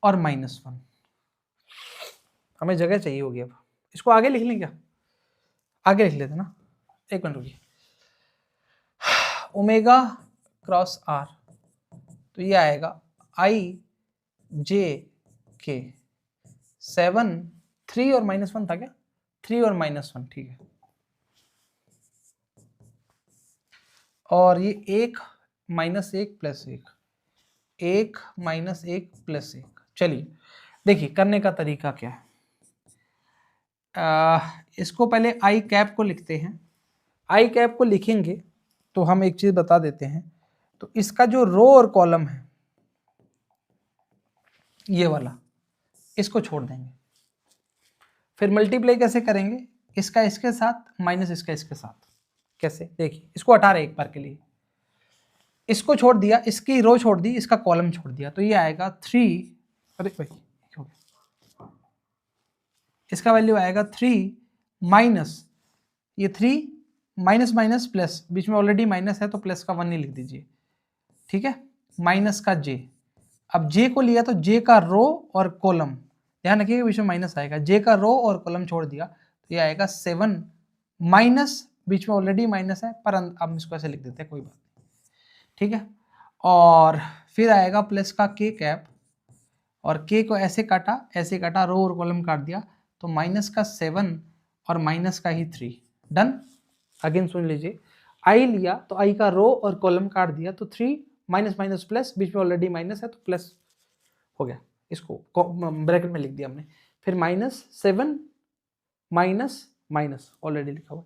और -1। हमें जगह चाहिए होगी, अब इसको आगे लिख लें क्या, आगे लिख लेते ना, एक मिनट रुकिए। ओमेगा क्रॉस आर, तो ये आएगा आई जे के 7, 3 और -1 था क्या, 3 और -1, ठीक है। और ये 1 -1 +1, 1 -1 +1। चलिए, देखिए करने का तरीका क्या है, इसको पहले आई कैप को लिखते हैं। आई कैप को लिखेंगे तो हम एक चीज बता देते हैं, तो इसका जो रो और कॉलम है ये वाला, इसको छोड़ देंगे। फिर मल्टीप्लाई कैसे करेंगे, इसका इसके साथ माइनस इसका इसके साथ। कैसे, देखिए इसको हटा रहे एक बार के लिए, इसको छोड़ दिया, इसकी रो छोड़ दी, इसका कॉलम छोड़ दिया, तो ये आएगा 3, अरे भाई हो गया, इसका वैल्यू आएगा 3 माइनस ये 3 माइनस माइनस प्लस, बीच में ऑलरेडी माइनस है तो प्लस का 1 ही लिख दीजिए, ठीक है, माइनस का j। अब j को लिया तो j का रो और कॉलम, ध्यान रखिएगा बीच में माइनस आएगा, j का रो और कॉलम छोड़ दिया तो ये आएगा 7 माइनस, बीच में ऑलरेडी माइनस है पर अब इसको ऐसे लिख देते हैं, कोई बात नहीं, ठीक है। और फिर आएगा प्लस का k कैप, और k को ऐसे काटा, रो और कॉलम काट दिया, तो माइनस का 7 और माइनस का ही 3, डन। अगेन सुन लीजिए, आई लिया तो आई का रो और कॉलम काट दिया, तो 3 माइनस माइनस प्लस, बीच में ऑलरेडी माइनस है तो प्लस हो गया, इसको ब्रैकेट में लिख दिया हमने। फिर माइनस 7 माइनस माइनस ऑलरेडी लिखा हुआ,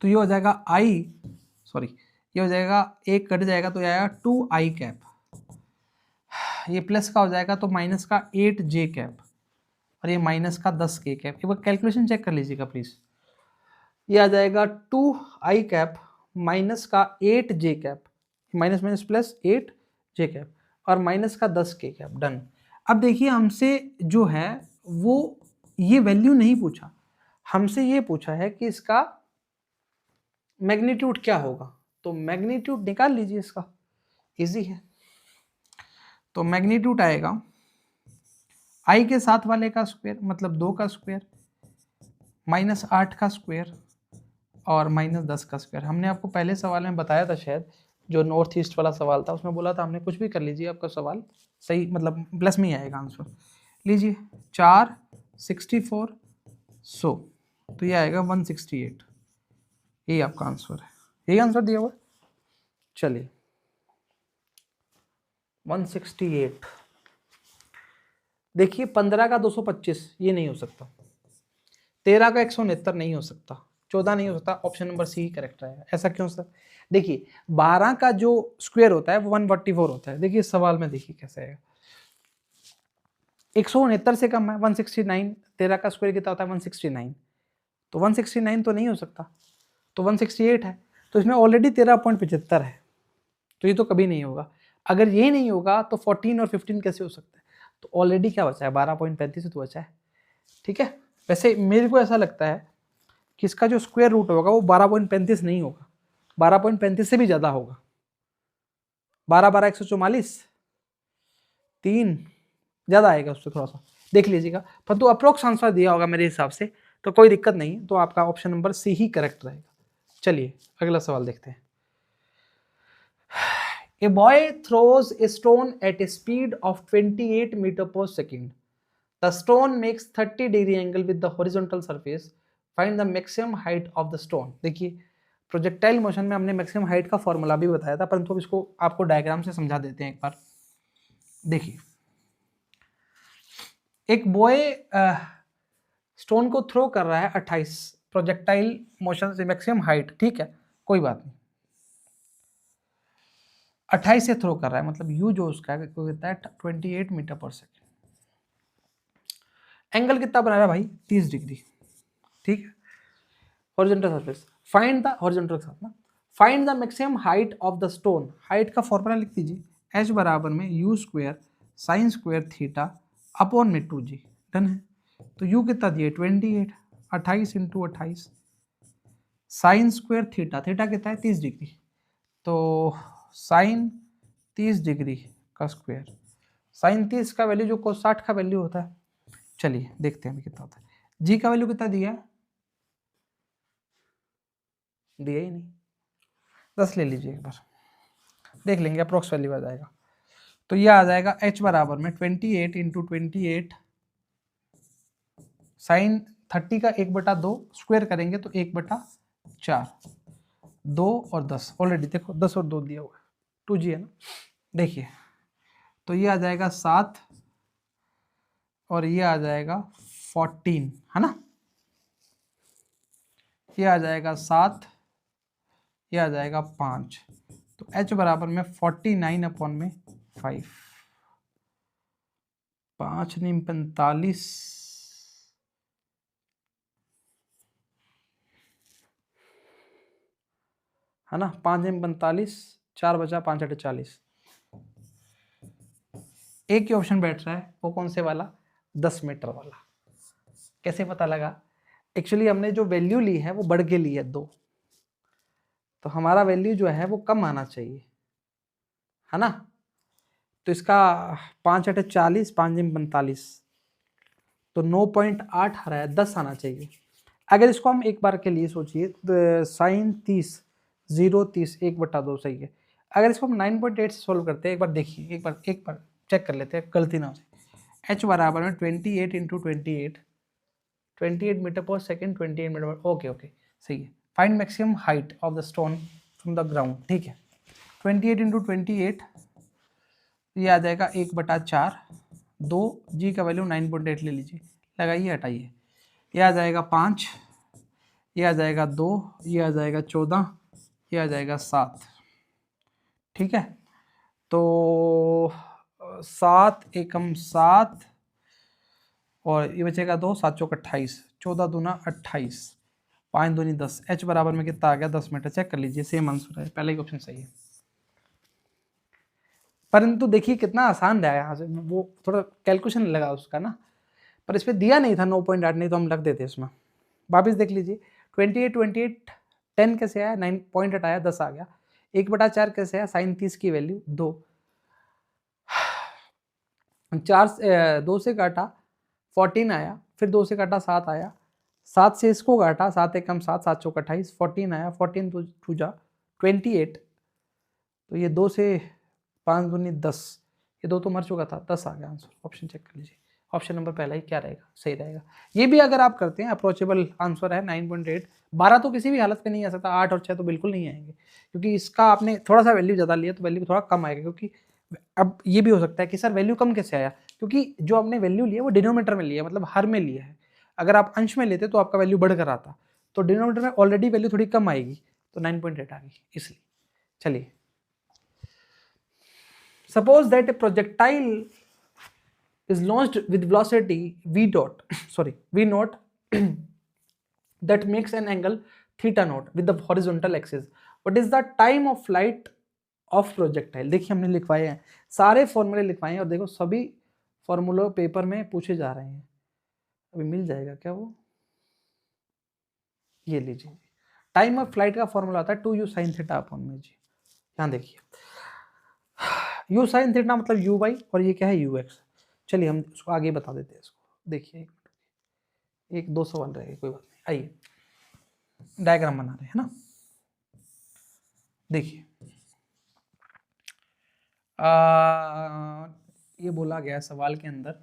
तो ये हो जाएगा आई, सॉरी ये हो जाएगा, एक कट जाएगा तो ये आएगा 2 आई कैप, ये प्लस का हो जाएगा तो माइनस का 8 जे कैप, और ये माइनस का 10 के कैप। एक बार कैलकुलेशन चेक कर लीजिएगा प्लीज, ये आ जाएगा 2 आई कैप माइनस का 8 जे कैप, माइनस माइनस प्लस 8 जे कैप, और माइनस का 10 के कैप, डन। अब देखिए हमसे जो है वो ये वैल्यू नहीं पूछा, हमसे ये पूछा है कि इसका मैग्नीट्यूड क्या होगा, तो मैग्नीट्यूड निकाल लीजिए इसका, इजी है। तो मैग्नीट्यूड आएगा आई के साथ वाले का स्क्वायर, मतलब 2 का स्क्वायर, माइनस 8 का स्क्वायर, और माइनस 10 का स्क्वायर। हमने आपको पहले सवाल में बताया था शायद, जो नॉर्थ ईस्ट वाला सवाल था, उसमें बोला था हमने कुछ भी कर लीजिए आपका सवाल सही, मतलब प्लस में ही आएगा आंसर। लीजिए 4 64 100, तो ये आएगा 168, ये आपका आंसर है, यही आंसर दिया हुआ है। चलिए 168, देखिए 15 का 225 ये नहीं हो सकता, 13 का 169 नहीं हो सकता, 14 नहीं हो सकता, ऑप्शन नंबर सी ही करेक्ट रहेगा। ऐसा क्यों सर, देखिए 12 का जो स्क्वायर होता है वो 144 होता है, देखिए सवाल में देखिए कैसे आएगा, 169 से कम है 169, 13 का स्क्वायर कितना होता है 169, तो 169 तो नहीं हो सकता, तो 168 है, तो इसमें ऑलरेडी 13.75 है, तो ये तो कभी नहीं होगा। अगर ये नहीं होगा तो 14 और 15 कैसे हो सकता है, तो ऑलरेडी क्या बचा है 12.35 तो बचा है, ठीक है। वैसे मेरे को ऐसा लगता है कि इसका जो स्क्वायर रूट होगा वो 12.35 नहीं होगा, 12.35 से भी ज़्यादा होगा, 12 12 144, 3 ज़्यादा आएगा उससे थोड़ा सा, देख लीजिएगा, परंतु अप्रोक्स आंसर दिया होगा मेरे हिसाब से, तो कोई दिक्कत नहीं, तो आपका ऑप्शन नंबर सी ही करेक्ट रहेगा। चलिए अगला सवाल देखते हैं। A boy throws a stone at a speed of 28 meter per second. The stone makes 30-degree angle with the horizontal surface. Find the maximum height of the stone. देखिए projectile motion में हमने maximum height का formula भी बताया था, परंतु अब इसको आपको डायग्राम से समझा देते हैं एक बार। देखिए एक बॉय स्टोन को थ्रो कर रहा है 28, प्रोजेक्टाइल मोशन से मैक्सिमम हाइट, ठीक है कोई बात नहीं, 28 से थ्रो कर रहा है, मतलब यू जो उसका है कहता है 28 मीटर पर सेकेंड। एंगल कितना बना रहा है भाई 30 डिग्री, ठीक है, horizontal surface, find the horizontal साथ ना, find the maximum height of the stone. Height का फॉर्मूला लिख दीजिए, एच बराबर में you square sine square theta upon में 2g, डन है। तो यू कितना दिया 28, 28 into 28, sine square theta, theta कितना है 30 डिग्री, तो साइन 30 डिग्री का स्क्वायर, साइन 30 का वैल्यू जो cos 60 का वैल्यू होता है, चलिए देखते हैं अभी कितना होता है। जी का वैल्यू कितना दिया ही नहीं, 10 ले लीजिए एक बार, देख लेंगे अप्रोक्स वैल्यू आ जाएगा। तो यह आ जाएगा h बराबर में 28 इंटू 28 साइन 30 का 1/2 स्क्वायर करेंगे तो 1/4, 2 और 10, ऑलरेडी देखो 10 और 2 दिया हुआ है, 2g है ना। देखिए तो ये आ जाएगा 7 और ये आ जाएगा 14, है ना। ये आ जाएगा 7, ये आ जाएगा 5, तो h बराबर में 49 अपॉन में 5, 5 नहीं 45, है ना, 5 नहीं 45, 4 बचा, 5 8 40। एक ही ऑप्शन बैठ रहा है, वो कौन से वाला, 10 मीटर वाला। कैसे पता लगा, एक्चुअली हमने जो वैल्यू ली है वो बढ़ के ली है 2, तो हमारा वैल्यू जो है वो कम आना चाहिए, है ना। तो इसका 5 8 40, 5 नहीं 45, तो 9.8 आ रहा है, 10 आना चाहिए। अगर इसको हम एक बार के लिए सोचिए, साइन 30, 0 30, 1/2 सही है। अगर इसको हम 9.8 से सोल्व करते हैं, एक बार देखिए, एक बार चेक कर लेते हैं, गलती ना हो जाए। h बराबर में 28 into 28 metre per second, 28 metre पर, ओके सही है। Find maximum height of the stone from the ground, ठीक है। 28 इंटू 28, ये आ जाएगा 1/4, 2 जी का वैल्यू 9.8 ले लीजिए, लगाइए हटाइए, ये आ जाएगा 5, ये आ जाएगा 2, ये आ जाएगा 14, ये आ जाएगा 7, ठीक है। तो 7 एकम 7 और ये बचेगा 2, 7 चौक 28, 14 दूना 28, 5 दूनी 10, h बराबर में कितना आ गया, 10 मीटर। चेक कर लीजिए, सेम आंसर है, पहले ही ऑप्शन सही है। परंतु देखिए कितना आसान रहा है, यहाँ से वो थोड़ा कैलकुलेशन लगा उसका ना, पर इस पर दिया नहीं था 9.8, नहीं तो हम लग देते इसमें। वापिस देख लीजिए, 28 10 कैसे आया, 9.8 आया, 10 आ गया। 1/4 कैसे आया, साइन 30 की वैल्यू 2, 2 से काटा 14 आया, फिर 2 से काटा 7 आया, 7 से इसको काटा, 7 एकम 7, 7 चौक 28, 14 आया, 14 टू जा 28, तो ये 2 से 5 दूनी 10, ये 2 तो मर चुका था, 10 आ गया आंसर। ऑप्शन चेक कर लीजिए, ऑप्शन नंबर पहला ही क्या रहेगा, सही रहेगा। ये भी अगर आप करते हैं अप्रोचेबल आंसर है 9.8, 12 तो किसी भी हालत में नहीं आ सकता, 8 और 6 तो बिल्कुल नहीं आएंगे, क्योंकि इसका आपने थोड़ा सा वैल्यू ज़्यादा लिया तो वैल्यू थोड़ा कम आएगा। क्योंकि अब ये भी हो सकता है कि सर वैल्यू कम कैसे आया, क्योंकि जो आपने वैल्यू लिया वो डिनोमीटर में लिया, मतलब हर में लिया है। अगर आप अंश में लेते तो आपका वैल्यू बढ़कर आता, तो डिनोमीटर में ऑलरेडी वैल्यू थोड़ी कम आएगी, तो 9.8 आ गई इसलिए। चलिए, suppose that a projectile is launched with velocity v naught that makes an angle theta naught with the horizontal axis. What is the time of flight of projectile? देखिए हमने लिखवाए हैं, सारे फॉर्मूले लिखवाए हैं, और देखो सभी फॉर्मूले पेपर में पूछे जा रहे हैं। अभी मिल जाएगा क्या वो, ये लीजिए, टाइम ऑफ फ्लाइट का फॉर्मूला आता है 2u sin थीटा अपॉन में जी। यहाँ देखिए, u sin थीटा मतलब u बाई, और ये क्या है ux। चलिए हम इसको आगे बता देते हैं इसको। देखिए एक 2 सवाल रहेगा, कोई बात नहीं, आइए डायग्राम बना रहे हैं ना। देखिए ये बोला गया सवाल के अंदर,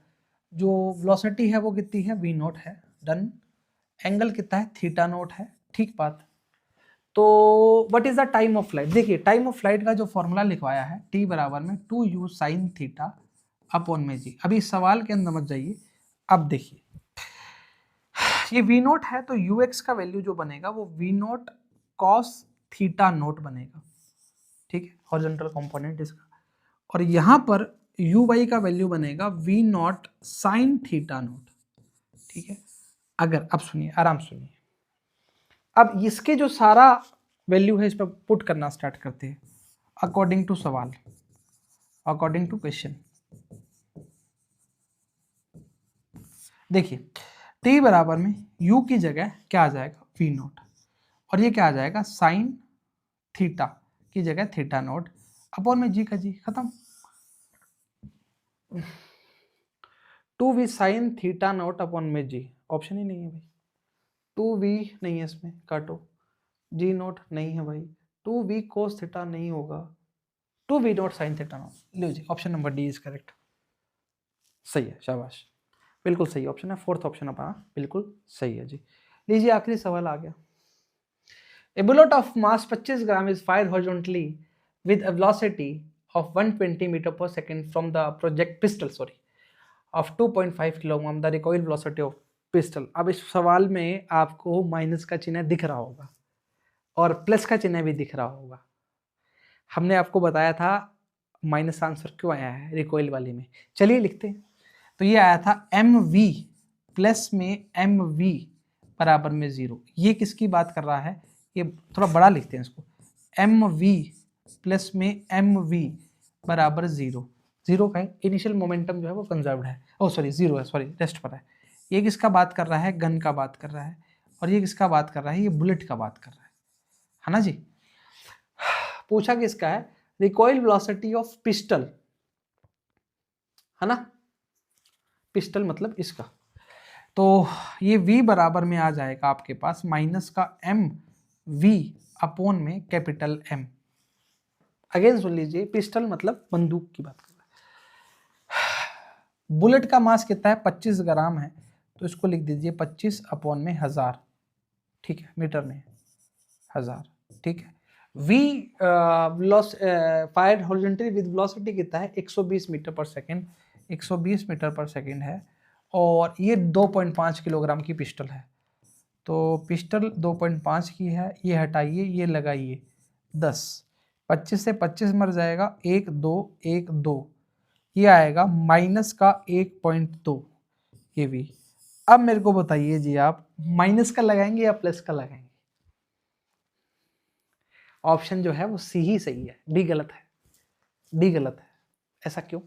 जो वेलोसिटी है वो कितनी है, v नॉट है, डन। एंगल कितना है, थीटा नॉट है, ठीक बात। तो what is the time of flight, देखिए टाइम ऑफ फ्लाइट का जो फॉर्मूला लिखवाया है, t बराबर में 2u sin थीटा अपॉन में जी। अभी सवाल के अंदर मत जाइए, अब देखिए ये v नोट है, तो ux का वैल्यू जो बनेगा वो v note cos theta note बनेगा, ठीक है, हॉरिजॉन्टल कंपोनेंट इसका। और यहाँ पर uy का वैल्यू बनेगा v not sin theta note, ठीक है। अगर अब सुनिए, आराम सुनिए, अब इसके जो सारा वैल्यू है इस पर पुट करना स्टार्ट करते हैं अकॉर्डिंग टू सवाल, अकॉर्डिंग टू क्वेश्चन। देखिए t बराबर में u की जगह क्या आ जाएगा, v नोट, और ये क्या आ जाएगा, साइन थीटा की जगह थीटा नोट अपॉन में जी का जी, खत्म। 2v sign theta naught upon में जी, ऑप्शन ही नहीं है भाई, 2v नहीं है इसमें, काटो, जी नोट नहीं है भाई, 2v कोस थीटा नहीं होगा, 2v naught sine theta naught, लीजिए option number D is correct, सही है, शाबाश, बिल्कुल सही ऑप्शन है, फोर्थ ऑप्शन अपना बिल्कुल सही है जी। लीजिए आखिरी सवाल आ गया। A bullet of mass 25 gram is fired horizontally with a velocity of 120 meter per second from the project pistol of 2.5 kg the recoil velocity of pistol। अब इस सवाल में आपको माइनस का चिन्ह दिख रहा होगा और प्लस का चिन्ह भी दिख रहा होगा। हमने आपको बताया था माइनस आंसर क्यों आया है रिकॉइल वाली में, चलिए लिखते हैं। तो ये आया था mv प्लस में mv बराबर में 0। ये किसकी बात कर रहा है, ये थोड़ा बड़ा लिखते हैं इसको, mv प्लस में mv बराबर 0 का है। इनिशियल मोमेंटम जो है वो कंजर्व्ड है, ओ सॉरी 0 है, सॉरी रेस्ट पर है। ये किसका बात कर रहा है, गन का बात कर रहा है, और ये किसका बात कर रहा है, ये बुलेट का बात कर रहा है ना जी। पूछा किसका है, रिकॉइल वेलोसिटी ऑफ पिस्टल, है ना, पिस्टल मतलब इसका। तो ये v बराबर में आ जाएगा आपके पास माइनस का mv अपॉन में कैपिटल M। अगेन सुन लीजिए, पिस्टल मतलब बंदूक की बात कर रहा है। बुलेट का मास कितना है, 25 ग्राम है, तो इसको लिख दीजिए 25 अपॉन में 1000, ठीक है, मीटर में 1000, ठीक है। v fire horizontally with velocity कितना है, 120 metre per second, 120 metre per second है, और ये 2.5 किलोग्राम की पिस्टल है। तो पिस्टल 2.5 की है, ये हटाइए, ये लगाइए 10, 25 से 25 मर जाएगा, 1 2 1 2, ये आएगा माइनस का 1.2 ये भी। अब मेरे को बताइए जी, आप माइनस का लगाएंगे या प्लस का लगाएंगे। ऑप्शन जो है वो सी ही सही है, डी गलत है, डी गलत है। ऐसा क्यों?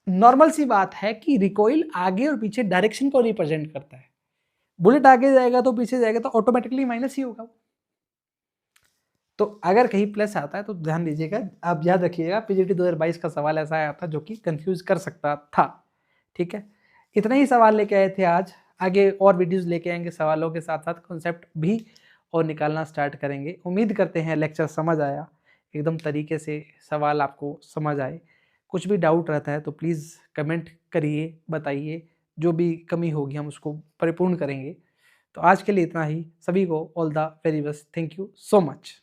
नॉर्मल सी बात है कि रिकॉइल आगे और पीछे डायरेक्शन को रिप्रेजेंट करता है। बुलेट आगे जाएगा तो पीछे जाएगा तो ऑटोमेटिकली माइनस ही होगा। तो अगर कहीं प्लस आता है तो ध्यान दीजिएगा, आप याद रखिएगा पीजीटी 2022 का सवाल ऐसा आया था जो कि कंफ्यूज कर सकता था, ठीक है। इतना ही सवाल लेके आए थे आज, आगे और वीडियोस लेके आएंगे सवालों के साथ साथ कॉन्सेप्ट भी और निकालना स्टार्ट करेंगे। उम्मीद करते हैं लेक्चर समझ आया, एकदम तरीके से सवाल आपको समझ आए। कुछ भी डाउट रहता है तो प्लीज़ कमेंट करिए, बताइए, जो भी कमी होगी हम उसको परिपूर्ण करेंगे। तो आज के लिए इतना ही, सभी को all the very best, thank you so much.